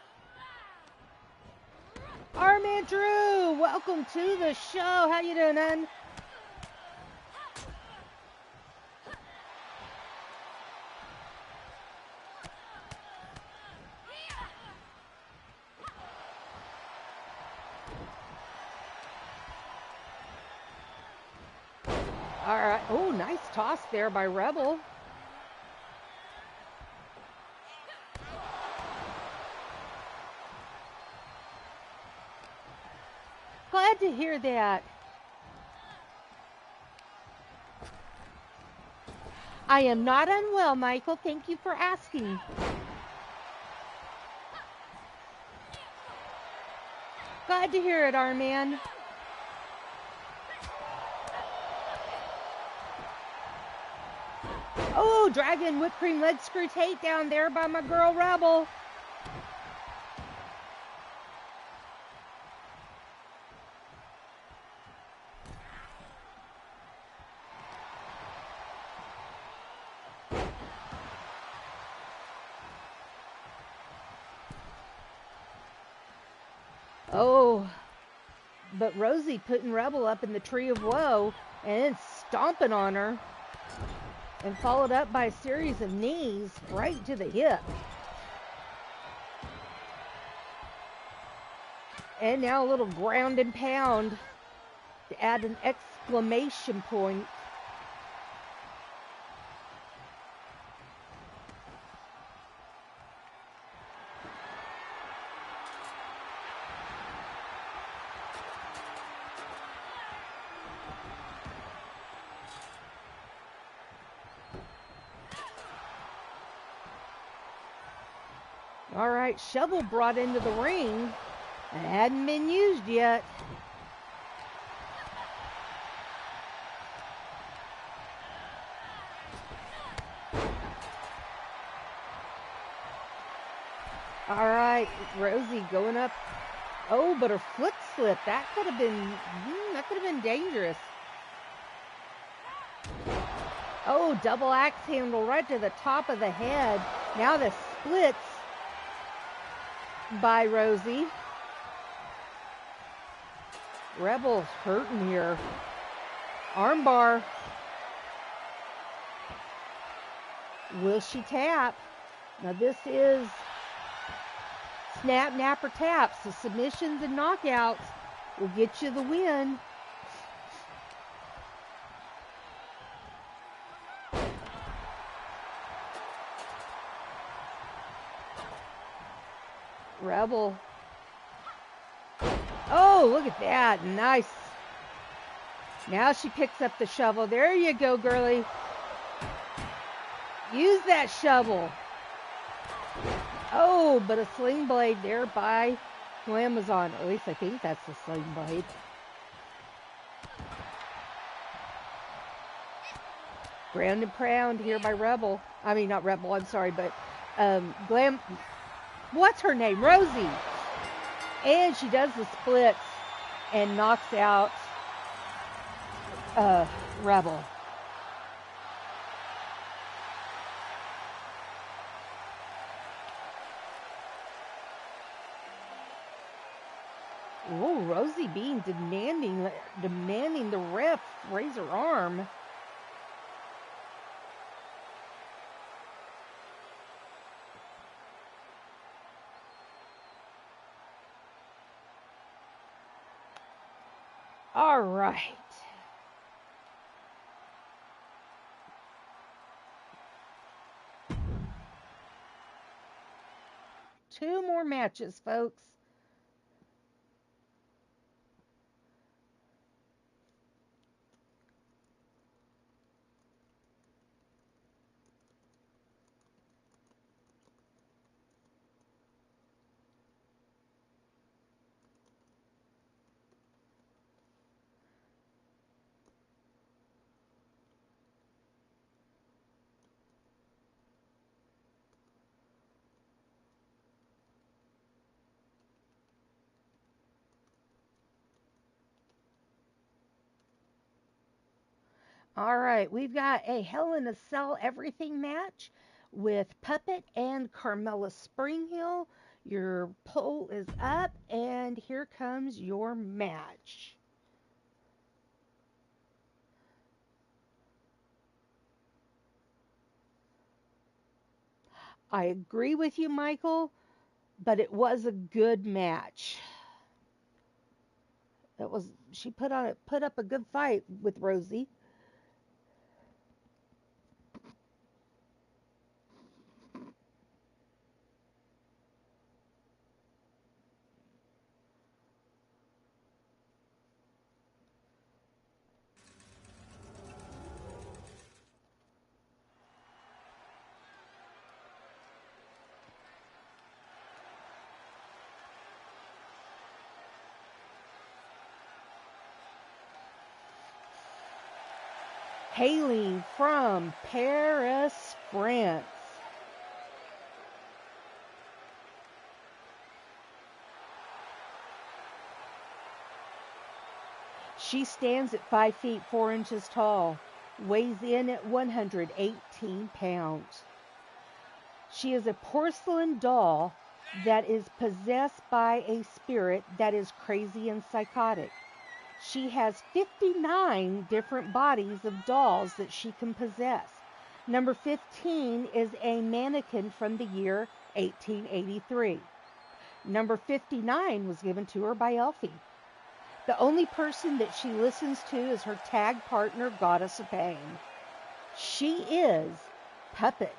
Our man Drew, welcome to the show. How you doing, hun? Oh, nice toss there by Rebel. Glad to hear that. I am not unwell, Michael. Thank you for asking. Glad to hear it, our man. Oh, dragon whipped cream leg screw takedown there by my girl Rebel. Oh, but Rosie putting Rebel up in the tree of woe and then stomping on her. And followed up by a series of knees right to the hip. And now a little ground and pound to add an exclamation point. All right, shovel brought into the ring and hadn't been used yet. All right, Rosie going up. Oh, but her foot slipped. That could have been dangerous. Oh, double axe handle right to the top of the head. Now the splits by Rosie. Rebel's hurting here. Armbar. Will she tap? Now this is snap, napper, taps. The submissions and knockouts will get you the win. Rebel. Oh, look at that. Nice. Now she picks up the shovel. There you go, girlie. Use that shovel. Oh, but a sling blade there by Amazon. At least I think that's the sling blade. Ground and pound here by Rebel. I mean, not Rebel, I'm sorry, but what's her name? Rosie. And she does the splits and knocks out Rebel. Oh, Rosie being demanding the ref raise her arm. All right. Two more matches, folks. All right, we've got a Hell in a Cell everything match with Puppet and Carmella Springhill. Your poll is up, and here comes your match. I agree with you, Michael, but it was a good match. She put up a good fight with Rosie. hailing from Paris, France. She stands at 5 feet 4 inches tall, weighs in at 118 pounds. She is a porcelain doll that is possessed by a spirit that is crazy and psychotic. She has 59 different bodies of dolls that she can possess. Number 15 is a mannequin from the year 1883. Number 59 was given to her by Elfie. The only person that she listens to is her tag partner, Goddess of Pain. She is Puppet.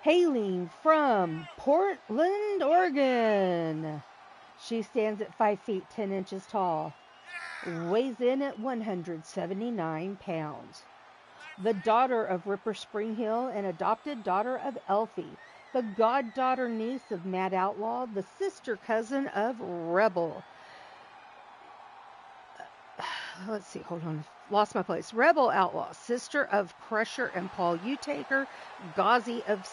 Hailing from Portland, Oregon. She stands at 5 feet 10 inches tall, weighs in at 179 pounds. The daughter of Ripper Springhill and adopted daughter of Elfie, the goddaughter niece of Mad Outlaw, the sister cousin of Rebel. Let's see, hold on. Lost my place. Rebel Outlaw, sister of Crusher and Paul Utaker, Ghazi of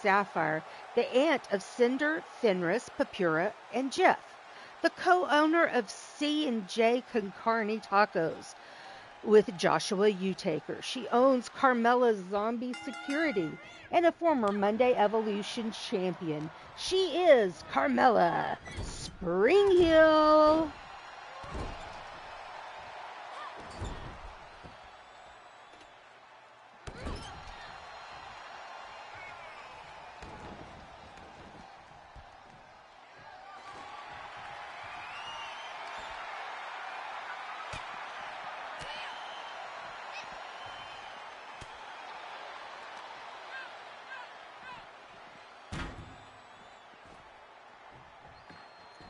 Sapphire, the aunt of Cinder, Fenris, Papura, and Jeff, the co-owner of C&J Concarne Tacos with Joshua Utaker. She owns Carmela's Zombie Security and a former Monday Evolution champion. She is Carmela Springhill.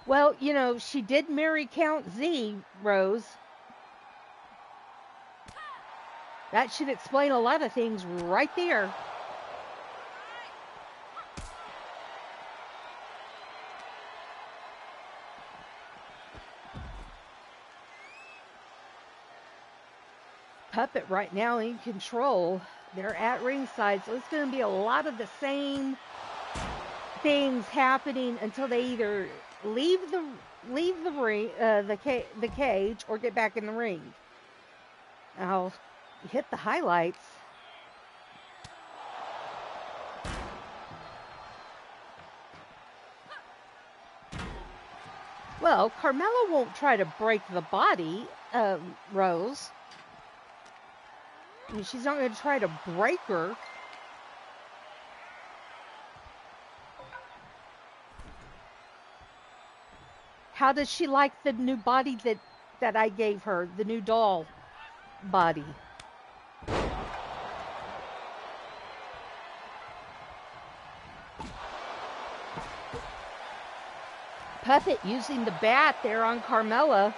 Well, you know, she did marry Count Z, Rose. That should explain a lot of things right there. Puppet right now in control. They're at ringside, so it's going to be a lot of the same things happening until they either leave the ring, the cage, or get back in the ring. I'll hit the highlights. Well, Carmella won't try to break the body, Rose. I mean, she's not going to try to break her. How does she like the new body that I gave her, the new doll body? Puppet using the bat there on Carmella.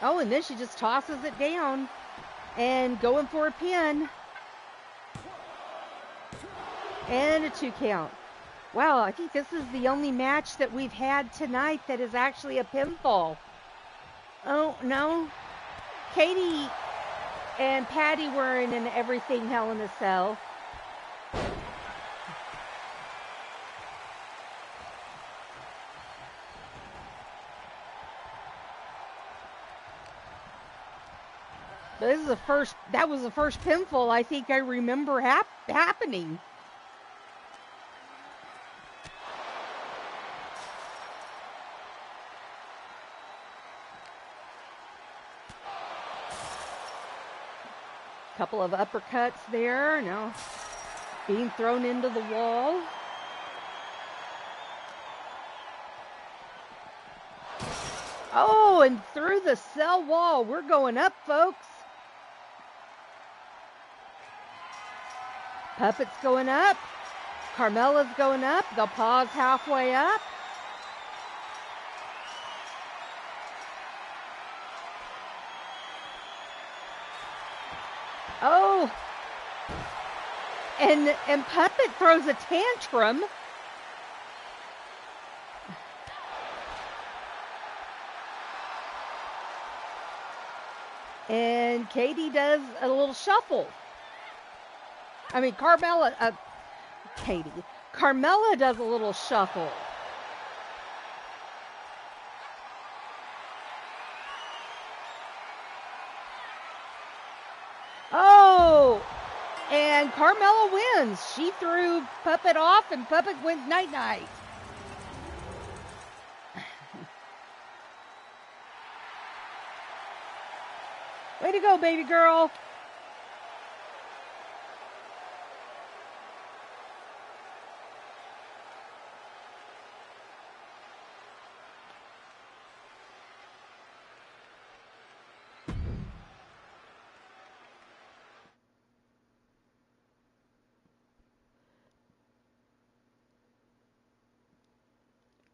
Oh, and then she just tosses it down and going for a pin. And a 2 count. Wow, I think this is the only match that we've had tonight that is actually a pinfall. Oh, no. Katie and Patty were in an everything Hell in a Cell. But this is that was the first pinfall I think I remember happening. Couple of uppercuts there. Now being thrown into the wall. going through the cell wall. We're going up, folks. Puppet's going up. Carmella's going up. They'll pause halfway up. Oh. And Puppet throws a tantrum. And Katie does a little shuffle. I mean, Carmella does a little shuffle. Oh, and Carmella wins. She threw Puppet off, and Puppet wins night-night. Way to go, baby girl.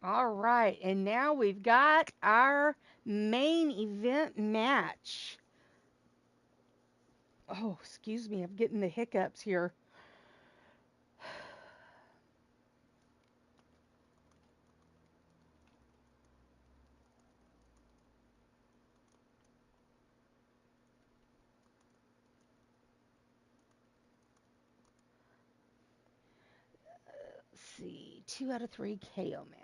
All right, and now we've got our main event match. Oh, excuse me, I'm getting the hiccups here. Let's see, 2 out of 3 KO match.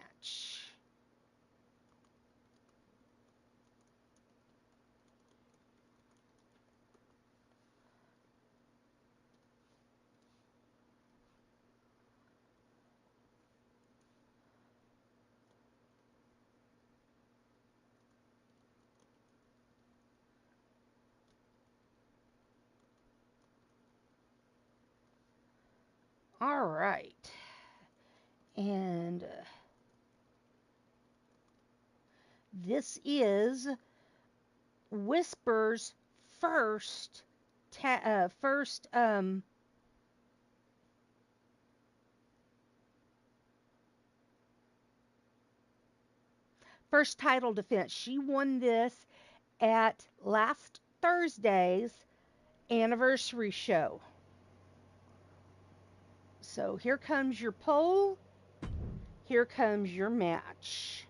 All right. And this is Whisper's first title defense. She won this at last Thursday's anniversary show. So here comes your poll. Here comes your match.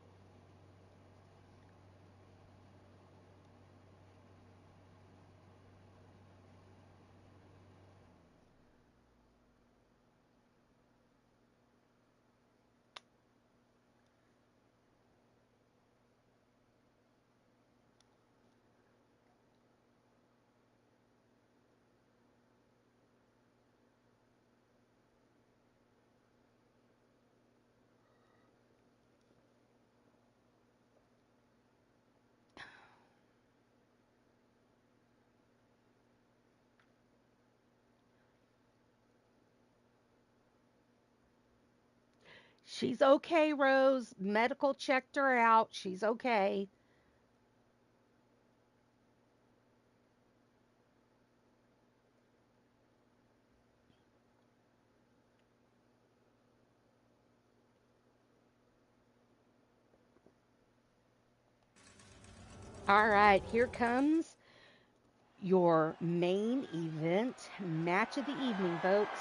She's okay, Rose. Medical checked her out. She's okay. All right, here comes your main event match of the evening, folks.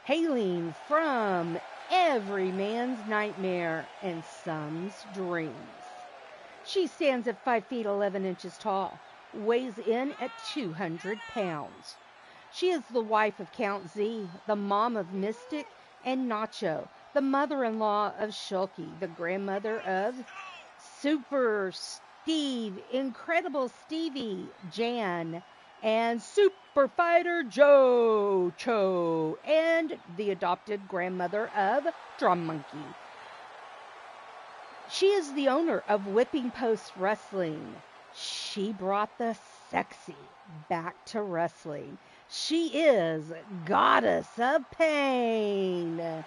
Hailing from every man's nightmare and some's dreams. She stands at 5 feet 11 inches tall, weighs in at 200 pounds. She is the wife of Count Z, the mom of Mystic and Nacho, the mother-in-law of Shulky, the grandmother of Super Steve, Incredible Stevie, Jan, and Super Fighter Joe Cho, and the adopted grandmother of Drum Monkey. She is the owner of Whipping Post Wrestling. She brought the sexy back to wrestling. She is Goddess of Pain.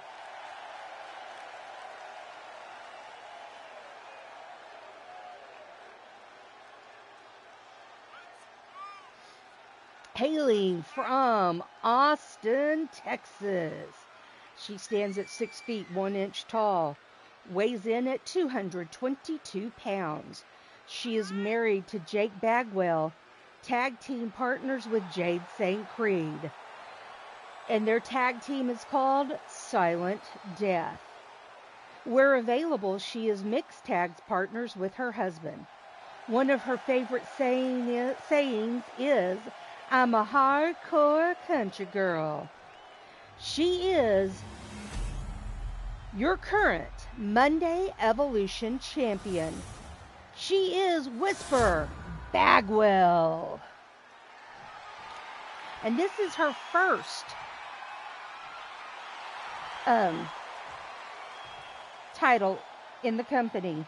Hailing from Austin, Texas. She stands at 6 feet 1 inch tall, weighs in at 222 pounds. She is married to Jake Bagwell, tag team partners with Jade St. Creed. And their tag team is called Silent Death. Where available, she is mixed tag partners with her husband. One of her favorite sayings is, "I'm a hardcore country girl." She is your current Monday Evolution champion. She is Whisper Bagwell. And this is her first title in the company.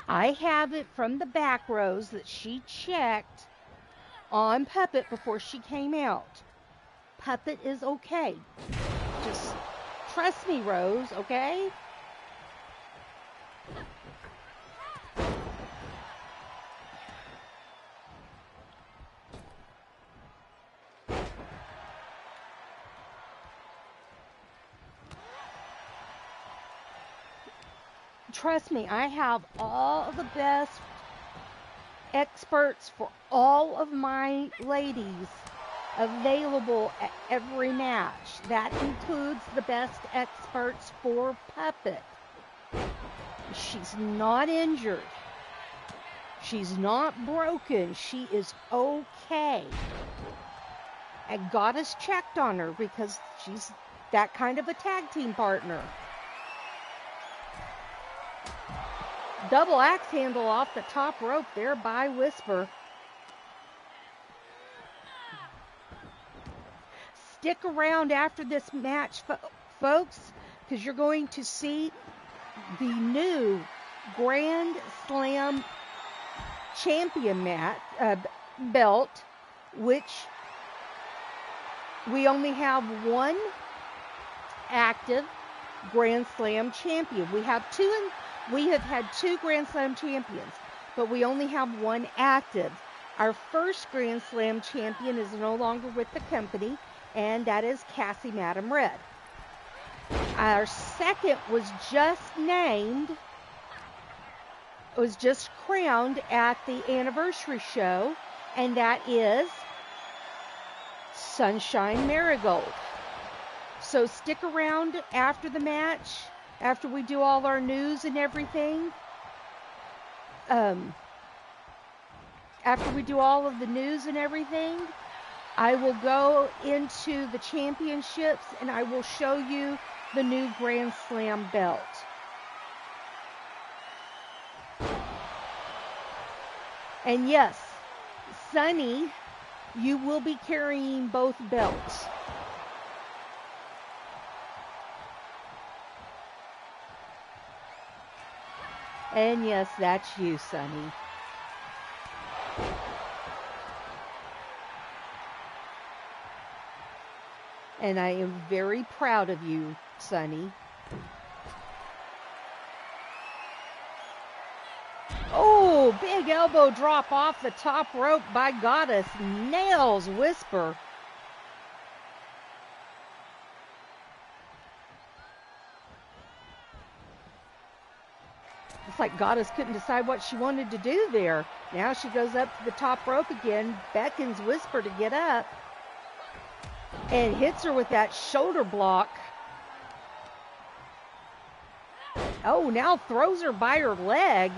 I have it from the back rows that she checked on Puppet before she came out. Puppet is okay. Just trust me, Rose, okay? Trust me, I have all of the best experts for all of my ladies available at every match. That includes the best experts for Puppet. She's not injured. She's not broken. She is okay. And Goddess checked on her because she's that kind of a tag team partner. Double axe handle off the top rope there by Whisper. Stick around after this match, folks, because you're going to see the new Grand Slam champion belt, which we only have one active Grand Slam champion. We have had two Grand Slam champions, but we only have one active. Our first Grand Slam champion is no longer with the company, and that is Cassie Madam Red. Our second was just crowned at the anniversary show, and that is Sunshine Marigold. So stick around after the match, after we do all our news and everything. After we do all of the news and everything, I will go into the championships and I will show you the new Grand Slam belt. And yes, Sunny, you will be carrying both belts. And yes, that's you, Sunny. And I am very proud of you, Sunny. Oh, big elbow drop off the top rope by Goddess. Nails Whisper. It's like Goddess couldn't decide what she wanted to do there. Now she goes up to the top rope again, beckons Whisper to get up. and hits her with that shoulder block. Oh, now throws her by her leg.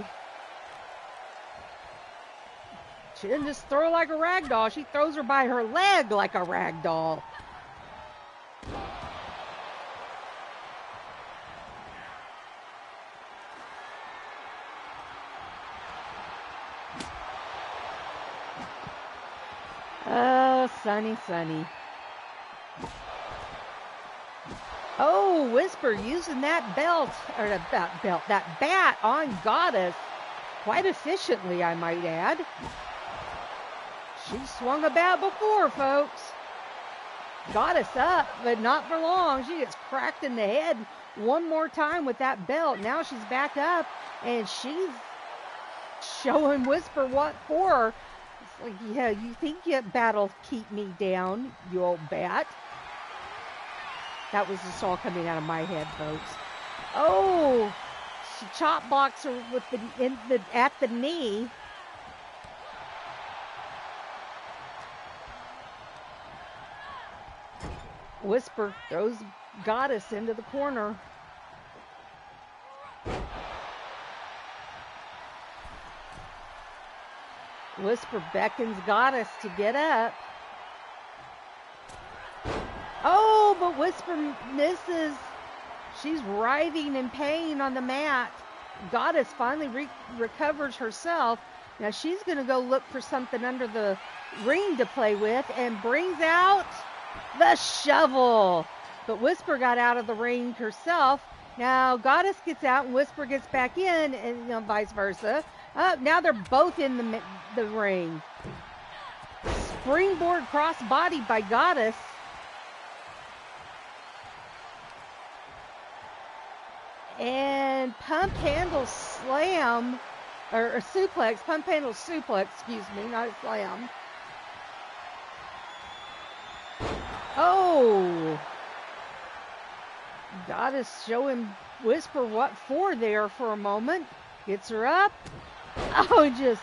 She didn't just throw like a rag doll. She throws her by her leg like a rag doll. Oh, Sunny, Sunny. Oh, Whisper using that belt, or that bat on Goddess quite efficiently, I might add. She swung a bat before, folks. Goddess up, but not for long. She gets cracked in the head one more time with that belt. Now she's back up, and she's showing Whisper what for. It's like, yeah, you think your bat'll keep me down, you old bat. That was just all coming out of my head, folks. Oh, she chop blocks her with at the knee. Whisper throws Goddess into the corner. Whisper beckons Goddess to get up. Oh, but Whisper misses. She's writhing in pain on the mat. Goddess finally recovers herself. Now she's going to go look for something under the ring to play with and brings out the shovel. But Whisper got out of the ring herself. Now Goddess gets out and Whisper gets back in, and vice versa. Now they're both in the ring. Springboard crossbody by Goddess. And pump handle slam, or suplex, pump handle suplex, excuse me, not a slam. Oh! Goddess showing Whisper what for there for a moment. Gets her up. Oh, just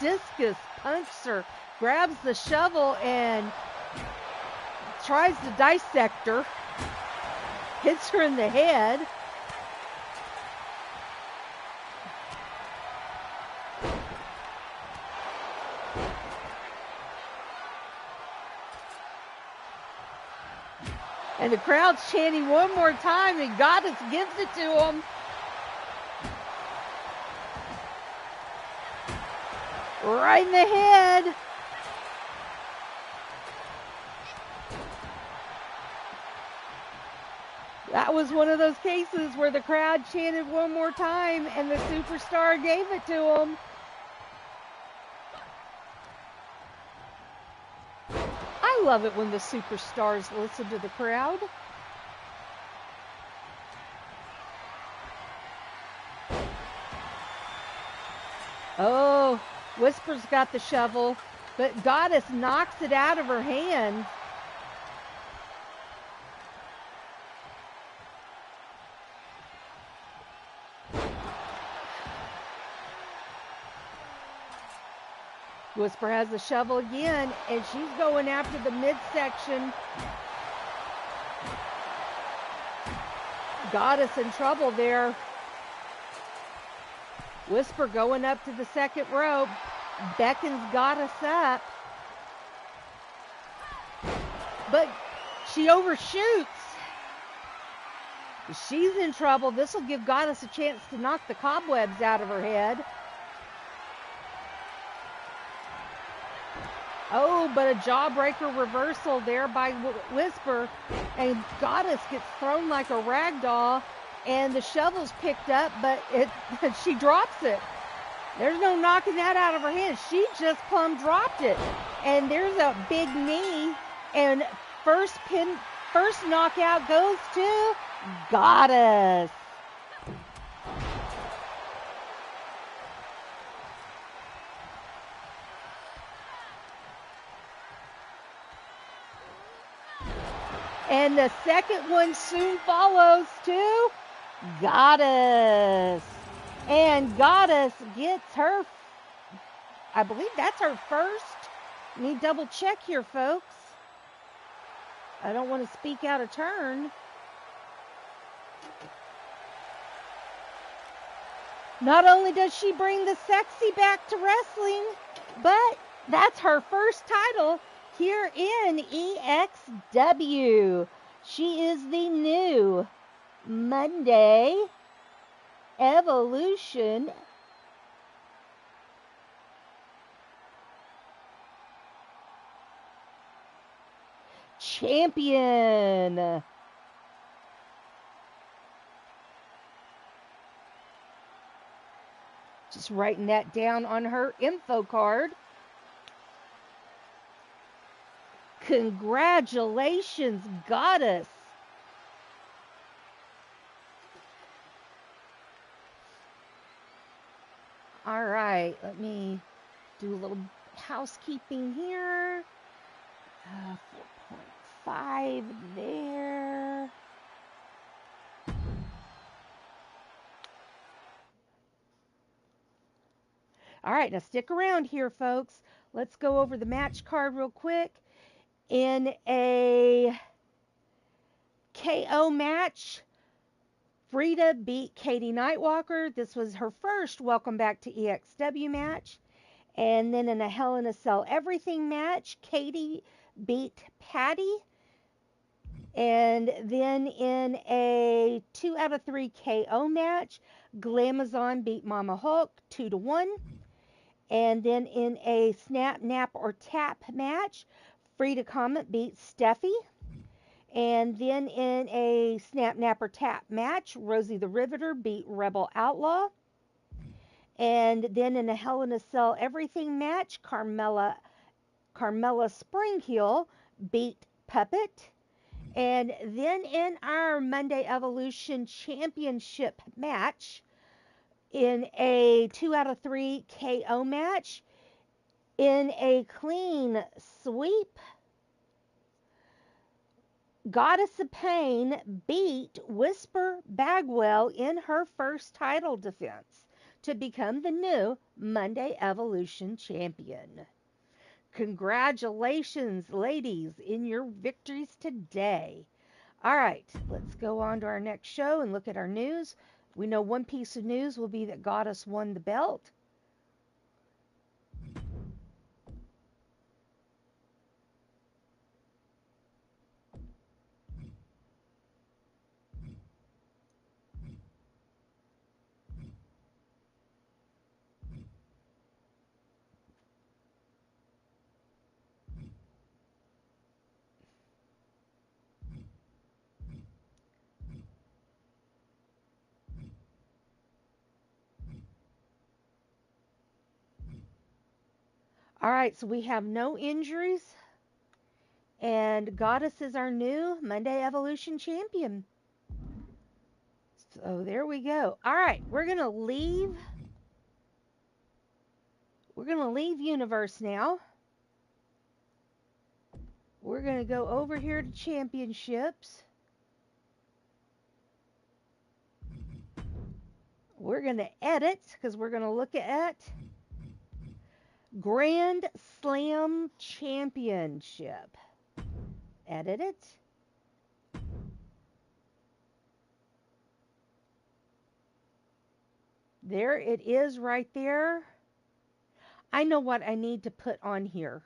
discus punches her. Grabs the shovel and tries to dissect her. Hits her in the head. And the crowd's chanting one more time, and Goddess gives it to him. Right in the head. That was one of those cases where the crowd chanted one more time, and the superstar gave it to him. I love it when the superstars listen to the crowd. Oh, Whisper's got the shovel, but Goddess knocks it out of her hand. Whisper has the shovel again, and she's going after the midsection. Goddess in trouble there. Whisper going up to the second rope, beckons Goddess up. But she overshoots. She's in trouble. This will give Goddess a chance to knock the cobwebs out of her head. Oh, but a jawbreaker reversal there by Whisper, and Goddess gets thrown like a rag doll, and the shovel's picked up, but she drops it. There's no knocking that out of her hand. She just plumb dropped it. And there's a big knee, and first knockout goes to Goddess. And the second one soon follows to Goddess. And Goddess gets her, I believe that's her first. Let me double check here, folks. I don't want to speak out of turn. Not only does she bring the sexy back to wrestling, but that's her first title here in EXW. She is the new Monday Evolution champion. Just writing that down on her info card. Congratulations, Goddess. All right, let me do a little housekeeping here. 4.5 there. All right, now stick around here, folks. Let's go over the match card real quick. In a KO match, Frida beat Katie Nightwalker. This was her first Welcome Back to EXW match. And then in a Hell in a Cell Everything match, Katie beat Patty. And then in a 2 out of 3 KO match, Glamazon beat Mama Hulk 2-1. And then in a Snap, Nap, or Tap match, Frida Comet beat Steffi. And then in a Snap, Nap, or Tap match, Rosie the Riveter beat Rebel Outlaw. And then in a Hell in a Cell Everything match, Carmella Springheel beat Puppet. And then in our Monday Evolution Championship match, in a 2 out of 3 KO match, in a clean sweep, Goddess of Pain beat Whisper Bagwell in her first title defense to become the new Monday Evolution champion. Congratulations, ladies, in your victories today. All right, let's go on to our next show and look at our news. We know one piece of news will be that Goddess won the belt. All right, so we have no injuries, and Goddess is our new Monday Evolution champion. So there we go. All right, we're going to leave Universe now. We're going to go over here to Championships. We're going to edit because we're going to look at Grand Slam Championship. Edit it. There it is right there. I know what I need to put on here.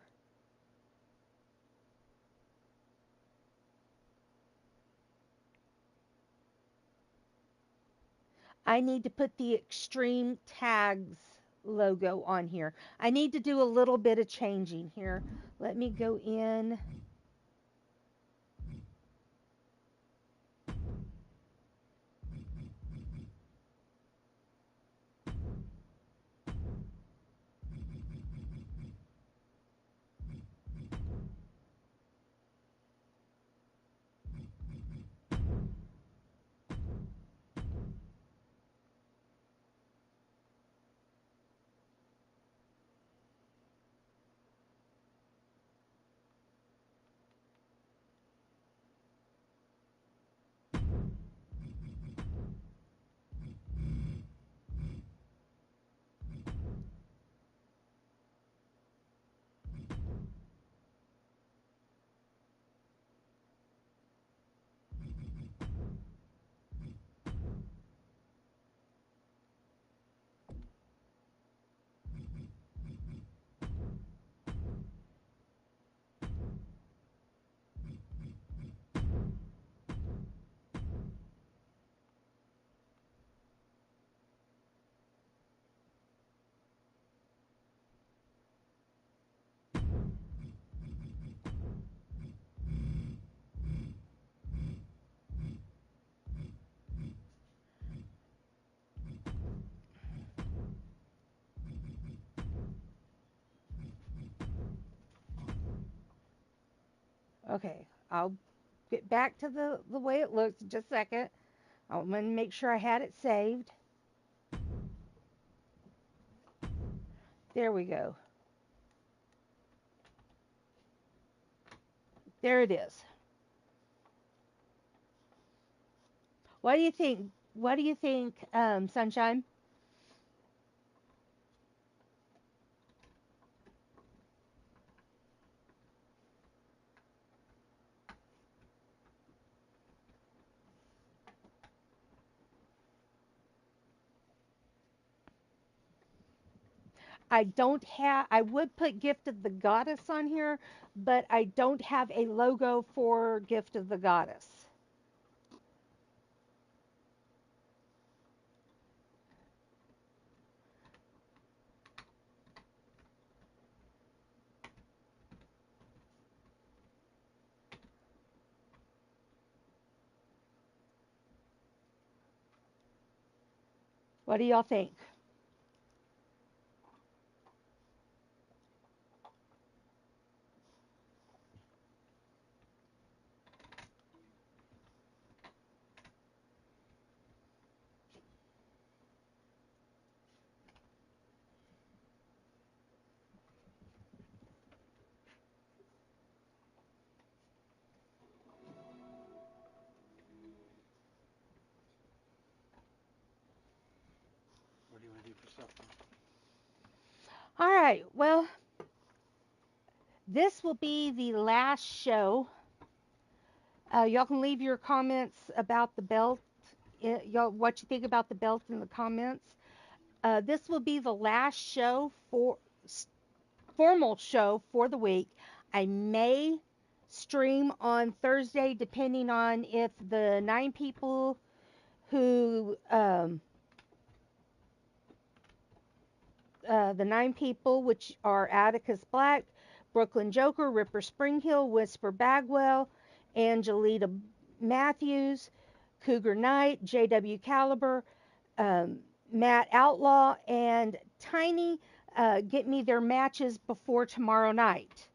I need to put the Extreme Tags logo on here. I need to do a little bit of changing here. Let me go in. Okay, I'll get back to the way it looks in just a second. I'm going to make sure I had it saved. There we go. There it is. What do you think? What do you think, Sunshine? I don't have, I would put Gift of the Goddess on here, but I don't have a logo for Gift of the Goddess. What do y'all think? What do you want to do for supper? All right, well, this will be the last show. Y'all can leave your comments about the belt, y'all, what you think about the belt in the comments. This will be the last show for formal show for the week. I may stream on Thursday depending on if the 9 people who the 9 people, which are Atticus Black, Brooklyn Joker, Ripper Springhill, Whisper Bagwell, Angelita Matthews, Cougar Knight, JW Caliber, um, Matt Outlaw, and Tiny get me their matches before tomorrow night.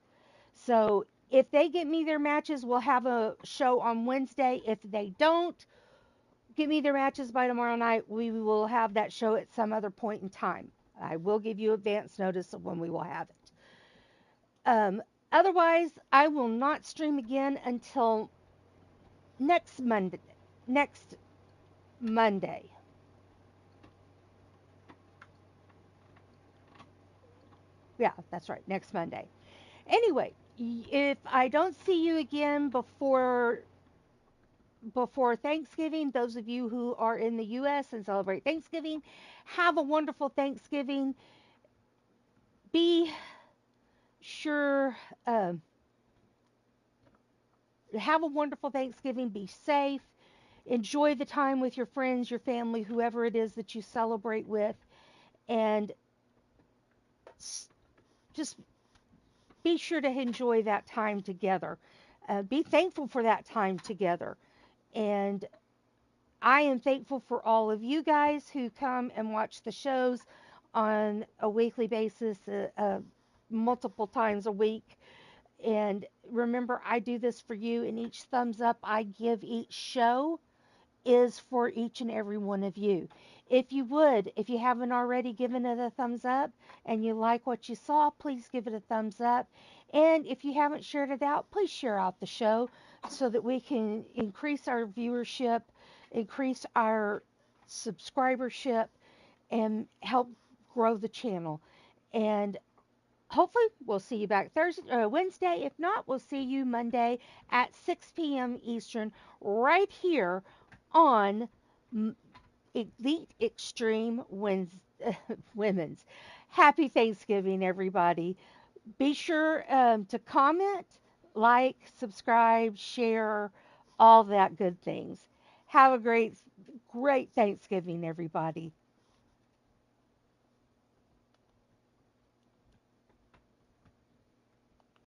So if they get me their matches, we'll have a show on Wednesday. If they don't get me their matches by tomorrow night, we will have that show at some other point in time. I will give you advance notice of when we will have it. Otherwise, I will not stream again until next Monday. Next Monday. Yeah, that's right. Next Monday. Anyway, if I don't see you again before Thanksgiving, those of you who are in the U.S. and celebrate Thanksgiving, have a wonderful Thanksgiving. Be sure have a wonderful Thanksgiving. Be safe. Enjoy the time with your friends, your family, whoever it is that you celebrate with, and just be sure to enjoy that time together. Be thankful for that time together. And I am thankful for all of you guys who come and watch the shows on a weekly basis, multiple times a week. And remember, I do this for you, and each thumbs up I give each show is for each and every one of you. If you would, if you haven't already given it a thumbs up and you like what you saw, please give it a thumbs up. And if you haven't shared it out, please share out the show so that we can increase our viewership, increase our subscribership, and help grow the channel. And hopefully we'll see you back Wednesday. If not, we'll see you Monday at 6 p.m. Eastern right here on Elite Extreme Women's. Happy Thanksgiving, everybody. Be sure to comment, like, subscribe, share, all that good things. Have a great Thanksgiving, everybody.